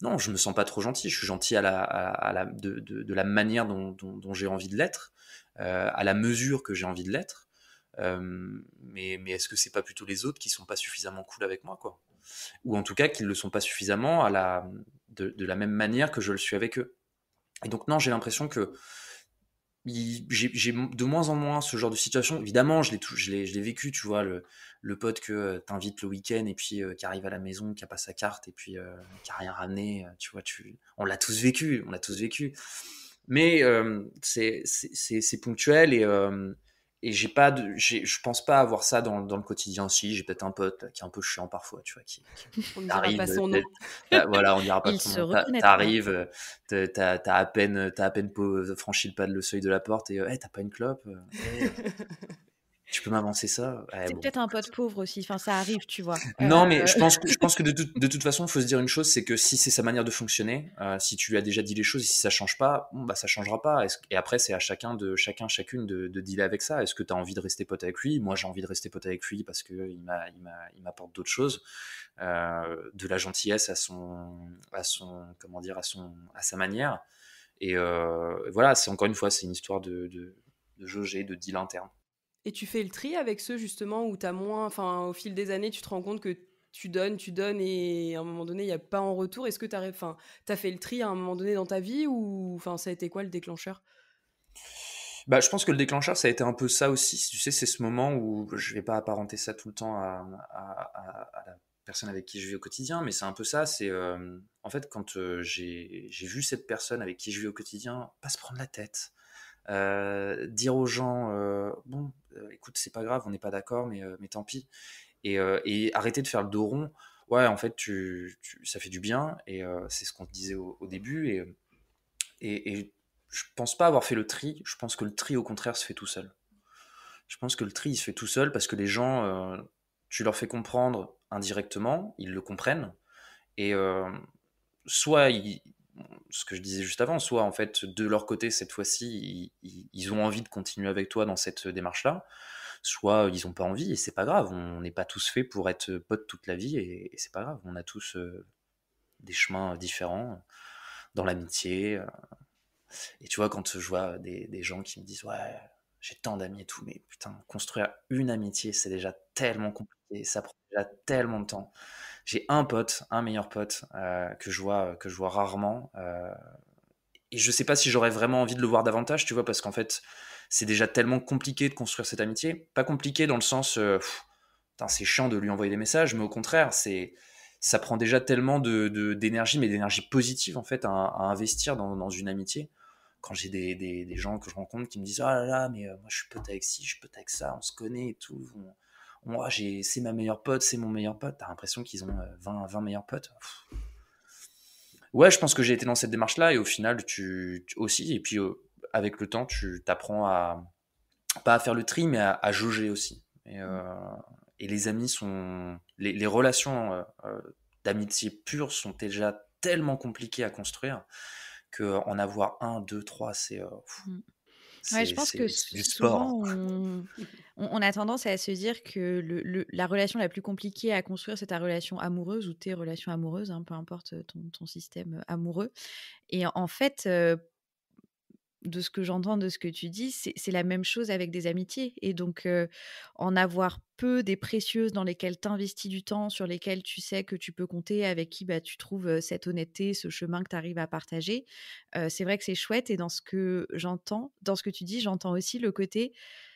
Non, je me sens pas trop gentil. Je suis gentil de la manière dont j'ai envie de l'être, à la mesure que j'ai envie de l'être. Mais est-ce que c'est pas plutôt les autres qui sont pas suffisamment cool avec moi, quoi? Ou en tout cas qu'ils le sont pas suffisamment de la même manière que je le suis avec eux. Et donc non, j'ai l'impression que j'ai de moins en moins ce genre de situation. Évidemment, je l'ai vécu, tu vois, le pote que t'invites le week-end et puis qui arrive à la maison, qui a pas sa carte et puis qui a rien ramené, tu vois, on l'a tous vécu, on l'a tous vécu. Mais c'est ponctuel et je pense pas avoir ça dans le quotidien. Si, j'ai peut-être un pote là, qui est un peu chiant parfois, tu vois, On ne dira arrive, pas son nom. voilà, on dira pas Il son se nom. reconnaîtra. T'arrives, t'as à peine franchi le seuil de la porte et hey, t'as pas une clope? Hey, tu peux m'avancer ça? Ouais, C'est bon. peut-être un pote pauvre aussi, enfin ça arrive, tu vois? Non, mais je pense que de toute façon, il faut se dire une chose, c'est que si c'est sa manière de fonctionner, si tu lui as déjà dit les choses et si ça change pas, bon, bah ça changera pas. Et après, c'est à chacune de dealer avec ça. Est-ce que tu as envie de rester pote avec lui? Moi, j'ai envie de rester pote avec lui parce que il m'apporte d'autres choses, de la gentillesse comment dire, à sa manière. Et voilà, c'est encore une fois, c'est une histoire de jauger, de deal interne. Et tu fais le tri avec ceux justement où t'as moins, enfin au fil des années, tu te rends compte que tu donnes et à un moment donné, il n'y a pas en retour. Est-ce que t'as fait le tri à un moment donné dans ta vie ou enfin ça a été quoi le déclencheur? Bah, je pense que le déclencheur, ça a été un peu ça aussi. Tu sais, c'est ce moment où je vais pas apparenter ça tout le temps à la personne avec qui je vis au quotidien, mais c'est un peu ça. C'est en fait quand j'ai vu cette personne avec qui je vis au quotidien pas se prendre la tête, dire aux gens bon, écoute, c'est pas grave, on n'est pas d'accord, mais tant pis, et arrêter de faire le dos rond. Ouais, en fait, ça fait du bien, et c'est ce qu'on te disait au début, et je pense pas avoir fait le tri. Je pense que le tri, au contraire, se fait tout seul. Je pense que le tri, il se fait tout seul parce que les gens, tu leur fais comprendre indirectement, ils le comprennent. Et soit, ce que je disais juste avant, soit en fait, de leur côté, cette fois-ci, ils ont envie de continuer avec toi dans cette démarche-là, soit ils n'ont pas envie, et c'est pas grave. On n'est pas tous faits pour être potes toute la vie, et c'est pas grave. On a tous des chemins différents dans l'amitié. Et tu vois, quand je vois des gens qui me disent, ouais, j'ai tant d'amis et tout, mais putain, construire une amitié, c'est déjà tellement compliqué, ça prend déjà tellement de temps. J'ai un pote, un meilleur pote, que je vois rarement, et je sais pas si j'aurais vraiment envie de le voir davantage, tu vois, parce qu'en fait, c'est déjà tellement compliqué de construire cette amitié. Pas compliqué dans le sens, putain, c'est chiant de lui envoyer des messages, mais au contraire, ça prend déjà tellement d'énergie, mais d'énergie positive, en fait, à investir dans une amitié. Quand j'ai des gens que je rencontre qui me disent: ah là là, mais moi je suis pote avec ci, je suis pote avec ça, on se connaît et tout. Moi, c'est ma meilleure pote, c'est mon meilleur pote. T'as l'impression qu'ils ont 20 meilleurs potes. Ouais, je pense que j'ai été dans cette démarche-là et au final, aussi. Et puis, avec le temps, tu t'apprends pas à faire le tri, mais à jauger aussi. Et les amis les relations d'amitié pure sont déjà tellement compliquées à construire qu'en avoir un, deux, trois, Mmh. Ouais, je pense que c'est du souvent, sport. on a tendance à se dire que la relation la plus compliquée à construire, c'est ta relation amoureuse ou tes relations amoureuses, hein, peu importe ton système amoureux. Et en fait, de ce que j'entends de ce que tu dis, c'est la même chose avec des amitiés. Et donc, en avoir peu des précieuses dans lesquelles tu investis du temps, sur lesquelles tu sais que tu peux compter, avec qui bah, tu trouves cette honnêteté, ce chemin que tu arrives à partager, c'est vrai que c'est chouette. Et dans ce que j'entends, dans ce que tu dis, j'entends aussi le côté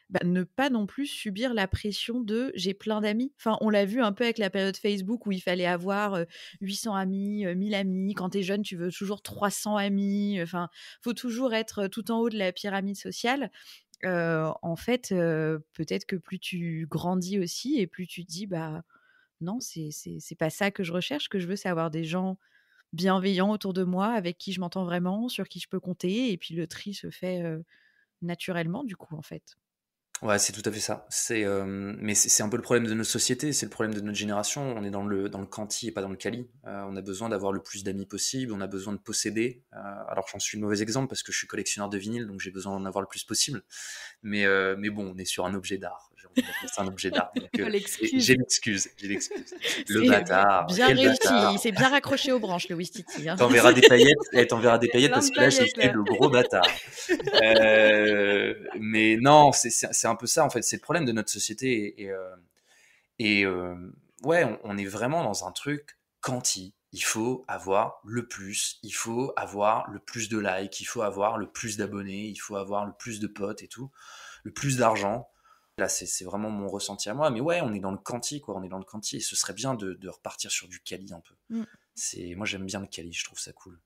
bah, ne pas non plus subir la pression de j'ai plein d'amis. Enfin, on l'a vu un peu avec la période Facebook où il fallait avoir 800 amis, 1000 amis. Quand tu es jeune, tu veux toujours 300 amis. Enfin, faut toujours être tout en haut de la pyramide sociale. En fait, peut-être que plus tu grandis aussi et plus tu te dis bah non, c'est pas ça que je recherche. Ce que je veux, c'est avoir des gens bienveillants autour de moi, avec qui je m'entends vraiment, sur qui je peux compter. Et puis le tri se fait naturellement, du coup, en fait. Ouais, c'est tout à fait ça. Mais c'est un peu le problème de notre société, c'est le problème de notre génération. On est dans le quanti et pas dans le quali. On a besoin d'avoir le plus d'amis possible, on a besoin de posséder. Alors j'en suis le mauvais exemple parce que je suis collectionneur de vinyle, donc j'ai besoin d'en avoir le plus possible. Mais bon, on est sur un objet d'art. J'ai envie d'appeler ça un objet d'art. Donc, L'excuse. j'ai l'excuse. Le C'est bâtard, bien quel réussi. bâtard. Il s'est bien raccroché aux branches, le Wistiti, hein. T'enverras des paillettes Plein parce de que là, j'ai paillettes, fait là. le gros bâtard. Mais non, c'est un peu ça en fait. C'est le problème de notre société et ouais, on est vraiment dans un truc quanti. Il faut avoir le plus, il faut avoir le plus de likes, il faut avoir le plus d'abonnés, il faut avoir le plus de potes et tout, le plus d'argent. Là, c'est vraiment mon ressenti à moi. Mais ouais, on est dans le quanti, quoi. On est dans le quanti. Et ce serait bien de repartir sur du quali un peu. Mm. Moi, j'aime bien le quali, je trouve ça cool.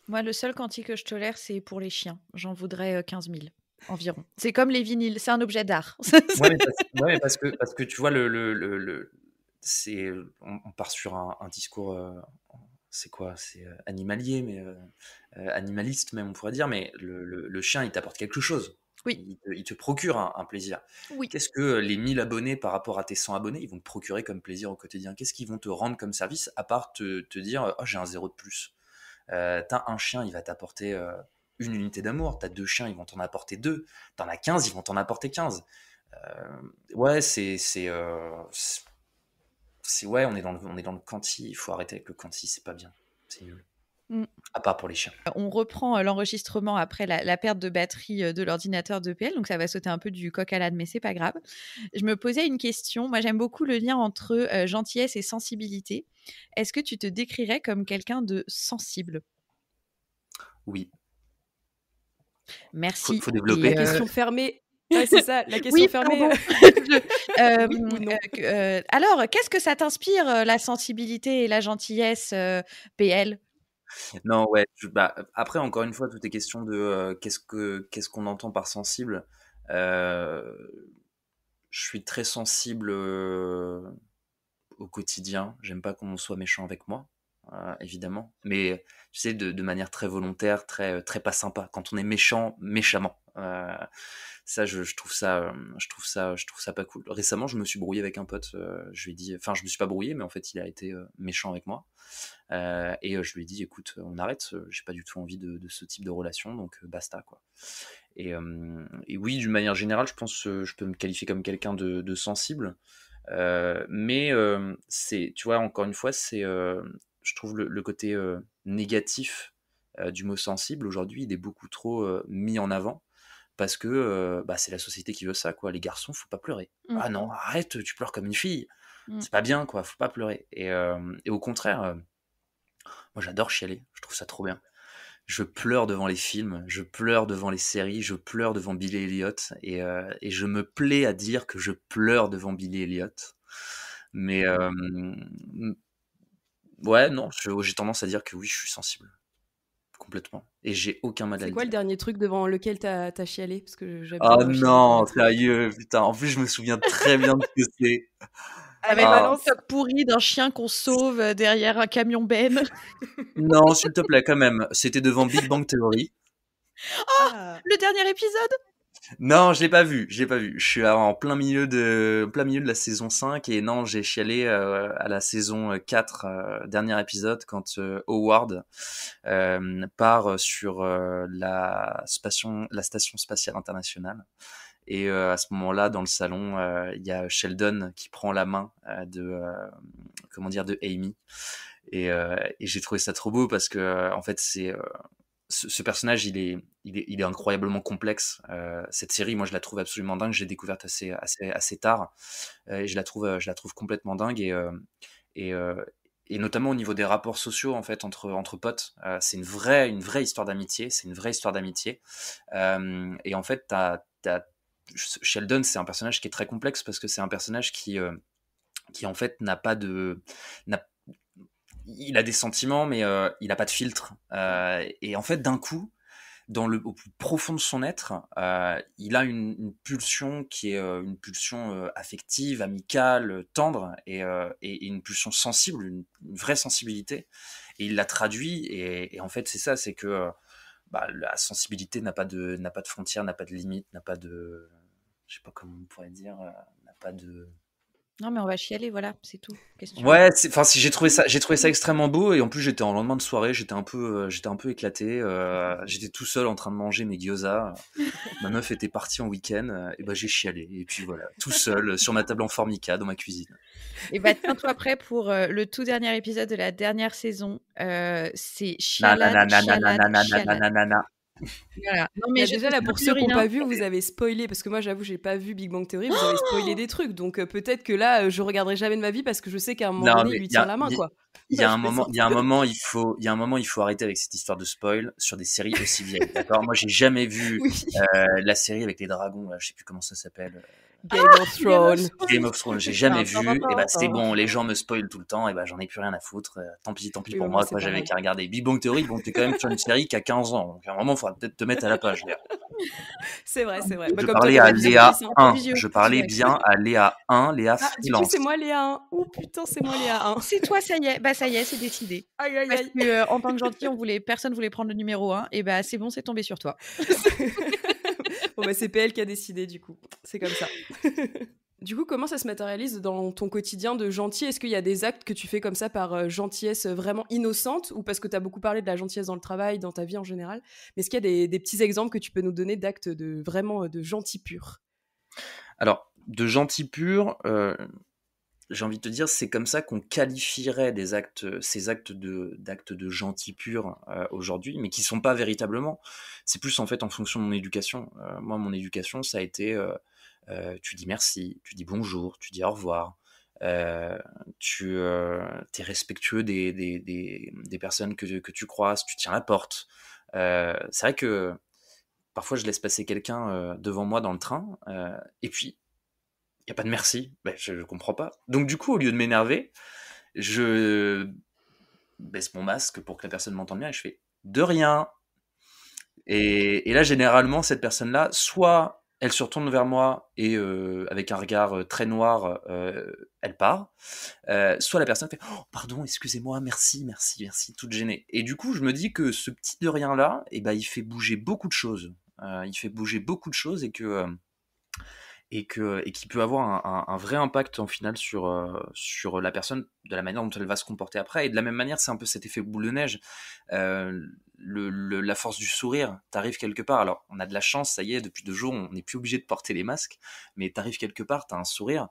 Moi, le seul quanti que je tolère, c'est pour les chiens. J'en voudrais 15 000 environ. C'est comme les vinyles, c'est un objet d'art. Ouais, mais parce que tu vois, on part sur un discours, c'est quoi? C'est animalier, mais animaliste même, on pourrait dire, mais le chien, il t'apporte quelque chose. Oui, Il te procure un plaisir. oui. Qu'est-ce que les 1000 abonnés par rapport à tes 100 abonnés, ils vont te procurer comme plaisir au quotidien? Qu'est-ce qu'ils vont te rendre comme service, à part te dire, oh, j'ai un zéro de plus? T'as un chien, il va t'apporter une unité d'amour. T'as deux chiens, ils vont t'en apporter deux. T'en as 15, ils vont t'en apporter 15. Ouais, ouais, on est dans le quanti. Il faut arrêter avec le quanti, c'est pas bien. C'est nul. Mm. À part pour les chiens. On reprend l'enregistrement après la perte de batterie de l'ordinateur de PL, donc ça va sauter un peu du coq à l'âne, mais c'est pas grave. Je me posais une question. Moi, j'aime beaucoup le lien entre gentillesse et sensibilité. Est-ce que tu te décrirais comme quelqu'un de sensible? Oui. Merci. Faut La développer. question fermée. Ouais, c'est ça, la question Oui, fermée. pardon. Oui ou non? Alors, qu'est-ce que ça t'inspire, la sensibilité et la gentillesse, PL? Non, ouais. Après, encore une fois, tout est question de qu'est-ce qu'on entend par sensible. Euh, je suis très sensible au quotidien. J'aime pas qu'on soit méchant avec moi, évidemment. Mais tu sais, de manière très volontaire, très pas sympa. Quand on est méchant, méchamment. Ça, je trouve ça pas cool. Récemment, je me suis brouillé avec un pote. Je lui ai dit, enfin, je me suis pas brouillé, mais en fait, il a été méchant avec moi. Je lui ai dit, écoute, on arrête. J'ai pas du tout envie de ce type de relation, donc basta, quoi. Et oui, d'une manière générale, je pense que je peux me qualifier comme quelqu'un de sensible. Mais tu vois, encore une fois, je trouve le côté négatif du mot sensible aujourd'hui, il est beaucoup trop mis en avant parce que c'est la société qui veut ça, quoi. Les garçons, faut pas pleurer. Ah non, arrête, tu pleures comme une fille. C'est pas bien, quoi, faut pas pleurer. Et au contraire, moi j'adore chialer, je trouve ça trop bien. Je pleure devant les films, je pleure devant les séries, je pleure devant Billy Elliot, et je me plais à dire que je pleure devant Billy Elliot. Mais ouais, non, j'ai tendance à dire que oui, je suis sensible. Complètement. Et j'ai aucun mal à C'est le quoi le dire. dernier truc devant lequel t'as chialé? Parce que j'aime bien Oh moi chialer devant non, des trucs. sérieux, putain. En plus, je me souviens très bien de ce que c'est. Allez, Avec un balance. TikTok pourri d'un chien qu'on sauve derrière un camion Ben. Non, s'il te plaît, quand même. C'était devant Big Bang Theory. Ah. Le dernier épisode. Non, je l'ai pas vu, je l'ai pas vu. Je suis en plein milieu de la saison 5 et non, j'ai chialé à la saison 4, dernier épisode, quand Howard part sur la station spatiale internationale. Et à ce moment-là, dans le salon, il y a Sheldon qui prend la main de Amy. Et j'ai trouvé ça trop beau parce que en fait, ce personnage, il est incroyablement complexe. Cette série, moi, je la trouve absolument dingue. J'ai découverte assez tard, et je la trouve complètement dingue. Et, euh, et notamment au niveau des rapports sociaux, en fait, entre potes. C'est une vraie histoire d'amitié. C'est une vraie histoire d'amitié. Et en fait, Sheldon, c'est un personnage qui est très complexe parce que c'est un personnage qui en fait n'a pas de n'a il a des sentiments, mais il n'a pas de filtre. Et en fait, d'un coup, au plus profond de son être, il a une pulsion qui est une pulsion affective, amicale, tendre, et une pulsion sensible, une vraie sensibilité. Et il la traduit, et en fait, c'est ça, c'est que la sensibilité n'a pas de frontières, n'a pas de limites, n'a pas de, je sais pas comment on pourrait dire, n'a pas de. Non, mais on va chialer, voilà, c'est tout. Qu'est-ce que tu veux? Ouais, j'ai trouvé ça extrêmement beau, et en plus j'étais en lendemain de soirée, j'étais un peu éclaté, j'étais tout seul en train de manger mes gyoza, ma meuf était partie en week-end, et j'ai chialé, et puis voilà, tout seul sur ma table en formica dans ma cuisine. Et tiens-toi prêt pour le tout dernier épisode de la dernière saison. C'est Na na na chialade, na na na chialade, na na na chialade. na na na. Voilà. Non, Bah mais je déjà te là, spoil pour plus ceux qui n'ont rien. pas vu, vous avez spoilé, parce que moi j'avoue j'ai pas vu Big Bang Theory, vous avez spoilé des trucs, donc peut-être que là je regarderai jamais de ma vie parce que je sais qu'à un moment Non, donné il mais lui tient la main quoi. il y a Je un moment, plaisante. il y a un moment, il faut arrêter avec cette histoire de spoil sur des séries aussi vieilles, d'accord? Moi, j'ai jamais vu Oui. la série avec les dragons, là, je sais plus comment ça s'appelle. Game of Thrones. Game of Thrones, j'ai jamais vu, et c'est bon, les gens me spoilent tout le temps, et j'en ai plus rien à foutre, tant pis Oui, pour bah, moi moi, c'est quoi, j'avais pareil. qu'à regarder. Big Bang Theory, bon, t'es quand même sur une série qui a 15 ans, donc à un moment, il faudra peut-être te mettre à la page, Léa. C'est vrai, c'est vrai. Bah, Je comme toi parlais t'as à pas vu The Léa Voice, hein. 1, Vision, je parlais ouais. bien à Léa 1, Léa Ah, du coup freelance. c'est moi Léa 1. Oh putain, c'est moi Léa 1. C'est toi, ça y est. Bah, ça y est, c'est décidé. Aïe aïe Parce aïe. que, en tant que gentil, personne voulait prendre le numéro 1. Et c'est bon, c'est tombé sur toi. Bon bah c'est PL qui a décidé du coup. C'est comme ça. Du coup, comment ça se matérialise dans ton quotidien de gentil? Est-ce qu'il y a des actes que tu fais comme ça par gentillesse vraiment innocente, ou parce que tu as beaucoup parlé de la gentillesse dans le travail, dans ta vie en général? Mais est-ce qu'il y a des petits exemples que tu peux nous donner d'actes de vraiment de gentil pur? Alors, de gentil pur, j'ai envie de te dire, c'est comme ça qu'on qualifierait ces d'actes de gentil pur aujourd'hui, mais qui sont pas véritablement. C'est plus en fait en fonction de mon éducation. Moi, mon éducation, ça a été, tu dis merci, tu dis bonjour, tu dis au revoir, tu es respectueux des personnes que tu croises, tu tiens la porte. C'est vrai que parfois je laisse passer quelqu'un devant moi dans le train, et puis il n'y a pas de merci. Je ne comprends pas. Donc du coup, au lieu de m'énerver, je baisse mon masque pour que la personne m'entende bien, et je fais de rien. Et là, généralement, cette personne-là, soit elle se retourne vers moi et avec un regard très noir, elle part. Soit la personne fait oh, pardon, excusez-moi, merci, merci, merci, toute gênée. Et du coup, je me dis que ce petit de rien-là, il fait bouger beaucoup de choses. Il fait bouger beaucoup de choses, et qui peut avoir un vrai impact en final sur la personne, de la manière dont elle va se comporter après. Et de la même manière, c'est un peu cet effet boule de neige. La force du sourire, t'arrives quelque part, alors on a de la chance, ça y est, depuis 2 jours, on n'est plus obligé de porter les masques, mais t'arrives quelque part, t'as un sourire.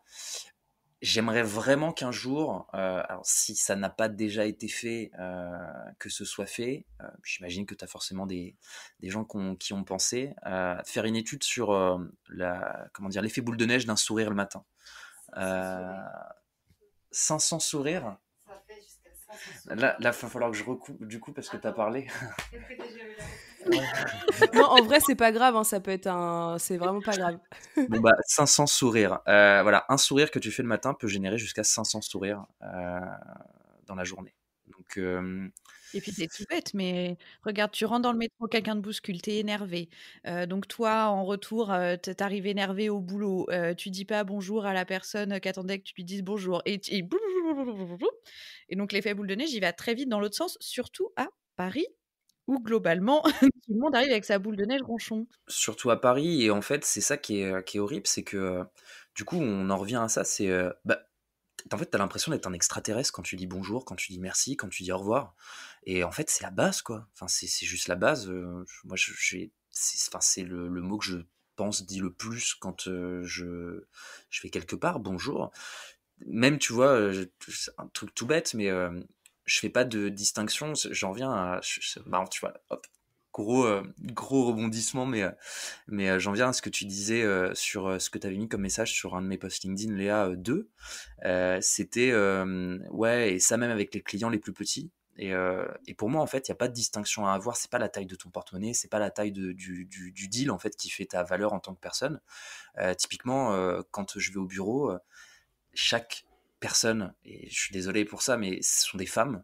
J'aimerais vraiment qu'un jour, alors si ça n'a pas déjà été fait, que ce soit fait, j'imagine que tu as forcément des gens qui ont pensé, faire une étude sur comment dire, l'effet boule de neige d'un sourire le matin. 500 sourires. Là, il va falloir que je recoupe du coup parce que tu as parlé. Non, en vrai, c'est pas grave, hein, ça peut être c'est vraiment pas grave. Bon, bah, 500 sourires. Voilà, un sourire que tu fais le matin peut générer jusqu'à 500 sourires dans la journée. Donc, Et puis c'est tout bête, mais regarde, tu rentres dans le métro, quelqu'un te bouscule, t'es énervé. Donc toi, en retour, t'arrives énervé au boulot. Tu dis pas bonjour à la personne qui attendait que tu lui dises bonjour. Et donc l'effet boule de neige, il va très vite dans l'autre sens, surtout à Paris, où globalement, tout le monde arrive avec sa boule de neige ronchon. surtout à Paris, et en fait, c'est ça qui est horrible, c'est que du coup, on en revient à ça, c'est en fait, t'as l'impression d'être un extraterrestre quand tu dis bonjour, quand tu dis merci, quand tu dis au revoir. Et en fait, c'est la base, quoi. Enfin, c'est juste la base. Moi, c'est le mot que je pense dit le plus quand je vais quelque part. Bonjour. Même, tu vois, c'est un truc tout bête, mais je fais pas de distinction. J'en viens à. Bah, tu vois, hop. Gros rebondissement, mais j'en viens à ce que tu disais sur ce que tu avais mis comme message sur un de mes posts LinkedIn, Léa 2. C'était, ouais, et ça même avec les clients les plus petits. Et pour moi, en fait, il n'y a pas de distinction à avoir. C'est pas la taille de ton porte-monnaie, c'est pas la taille du deal en fait qui fait ta valeur en tant que personne. Typiquement, quand je vais au bureau, chaque personne, et je suis désolé pour ça, mais ce sont des femmes,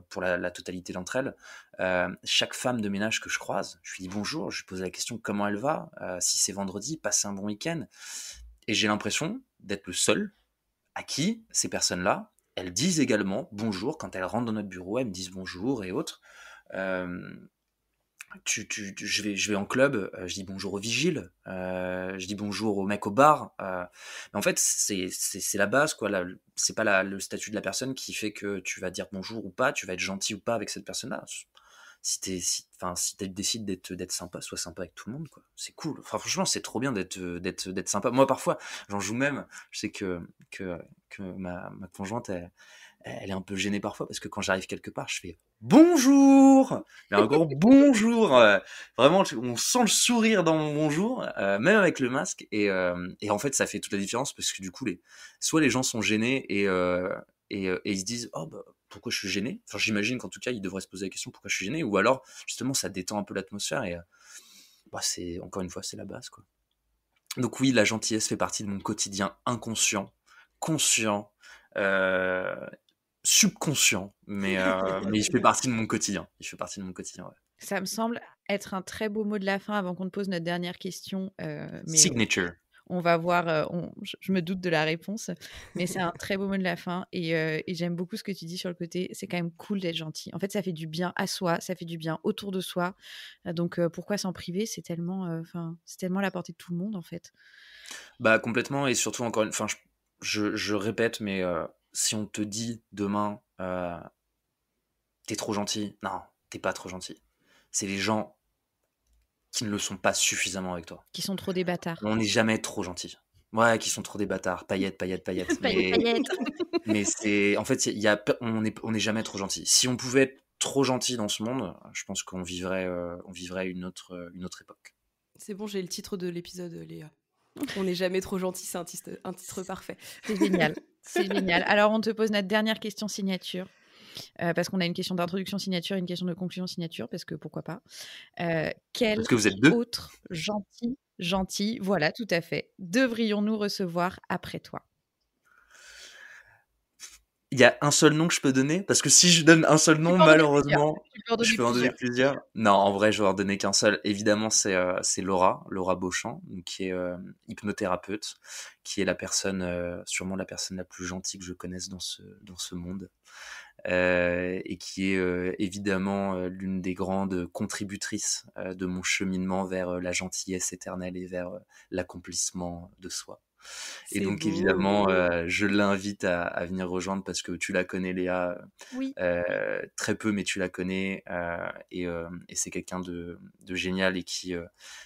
pour la totalité d'entre elles. Chaque femme de ménage que je croise, je lui dis bonjour, je lui pose la question comment elle va, si c'est vendredi, passe un bon week-end. Et j'ai l'impression d'être le seul à qui ces personnes-là, elles disent également bonjour quand elles rentrent dans notre bureau, elles me disent bonjour et autres. Euh, je vais en club, je dis bonjour au vigile, je dis bonjour au mec au bar. Mais en fait, c'est la base, quoi. C'est pas le statut de la personne qui fait que tu vas dire bonjour ou pas, tu vas être gentil ou pas avec cette personne-là. Si tu décides d'être sympa, sois sympa avec tout le monde, quoi. C'est cool. Enfin, franchement, c'est trop bien d'être sympa. Moi, parfois, j'en joue même. Je sais que ma conjointe, elle est un peu gênée parfois parce que quand j'arrive quelque part, je fais bonjour, mais un grand bonjour. Vraiment, on sent le sourire dans mon bonjour, même avec le masque. Et en fait, ça fait toute la différence parce que du coup, soit les gens sont gênés et ils se disent oh bah pourquoi je suis gêné. Enfin, j'imagine qu'en tout cas, ils devraient se poser la question pourquoi je suis gêné, ou alors justement ça détend un peu l'atmosphère et c'est encore une fois c'est la base, quoi. Donc oui, la gentillesse fait partie de mon quotidien inconscient, conscient, euh, subconscient, mais il fait partie de mon quotidien. Il fait partie de mon quotidien, ouais. Ça me semble être un très beau mot de la fin avant qu'on te pose notre dernière question. Mais Signature. on va voir, je me doute de la réponse, mais c'est un très beau mot de la fin et j'aime beaucoup ce que tu dis sur le côté. C'est quand même cool d'être gentil. En fait, ça fait du bien à soi, ça fait du bien autour de soi. Donc, pourquoi s'en priver? C'est tellement, c'est tellement à la portée de tout le monde, en fait. Bah complètement, et surtout encore une, enfin je répète, mais si on te dit demain t'es trop gentil, non, t'es pas trop gentil. C'est les gens qui ne le sont pas suffisamment avec toi. Qui sont trop des bâtards. On n'est jamais trop gentil. Ouais, qui sont trop des bâtards, paillettes, paillettes, paillettes. Paillettes, paillettes. Mais c'est, en fait, on est jamais trop gentil. Si on pouvait être trop gentil dans ce monde, je pense qu'on vivrait une autre époque. C'est bon, j'ai le titre de l'épisode, Léa. On n'est jamais trop gentil, c'est un titre parfait. C'est génial, c'est génial. Alors, on te pose notre dernière question signature. Parce qu'on a une question d'introduction signature et une question de conclusion signature, parce que pourquoi pas. Quel Parce que vous êtes deux. autre gentil, voilà, tout à fait, devrions-nous recevoir après toi? Il y a un seul nom que je peux donner, parce que si je donne un seul nom, malheureusement, je peux en donner plusieurs. Non, en vrai, je vais en donner qu'un seul. Évidemment, c'est Laura Beauchamp, donc, qui est hypnothérapeute, qui est la personne, sûrement la personne la plus gentille que je connaisse dans ce monde. Et qui est évidemment l'une des grandes contributrices de mon cheminement vers la gentillesse éternelle et vers l'accomplissement de soi. Et donc beau. Évidemment, je l'invite à venir rejoindre parce que tu la connais, Léa, Oui. très peu, mais tu la connais, et c'est quelqu'un de génial et qui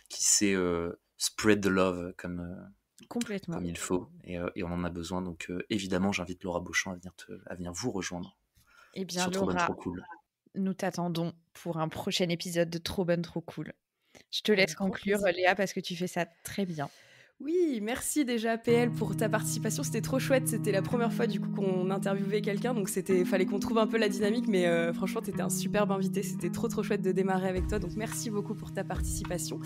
sait spread the love Complètement. comme il faut, et on en a besoin. Donc évidemment, j'invite Laura Beauchamp à venir vous rejoindre. Eh bien, Trop bonne, Laura, trop cool. nous t'attendons pour un prochain épisode de Trop Bonne, Trop Cool. Je te laisse conclure, Léa, parce que tu fais ça très bien. Oui, merci déjà PL pour ta participation, c'était trop chouette, c'était la première fois du coup qu'on interviewait quelqu'un, donc fallait qu'on trouve un peu la dynamique, mais franchement t'étais un superbe invité, c'était trop chouette de démarrer avec toi, donc merci beaucoup pour ta participation.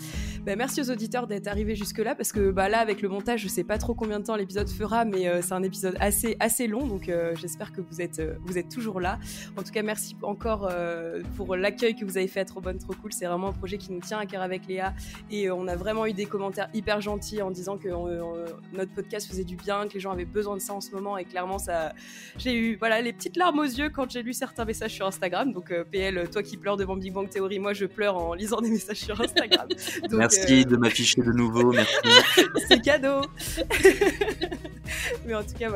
Merci aux auditeurs d'être arrivés jusque là, parce que là avec le montage je sais pas trop combien de temps l'épisode fera, mais c'est un épisode assez long, donc j'espère que vous êtes toujours là. En tout cas merci encore pour l'accueil que vous avez fait à Trop Bonne Trop Cool, c'est vraiment un projet qui nous tient à cœur avec Léa, et on a vraiment eu des commentaires hyper gentils en disant que notre podcast faisait du bien, que les gens avaient besoin de ça en ce moment, et clairement j'ai eu les petites larmes aux yeux quand j'ai lu certains messages sur Instagram, donc PL, toi qui pleures devant Big Bang Theory, moi je pleure en lisant des messages sur Instagram. Donc, merci de m'afficher de nouveau, merci. C'est cadeau. Mais en tout cas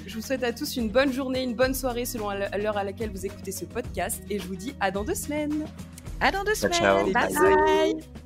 je vous souhaite à tous une bonne journée, une bonne soirée selon l'heure à laquelle vous écoutez ce podcast, et je vous dis à dans 2 semaines. À dans 2 semaines. Ciao. Bye bye.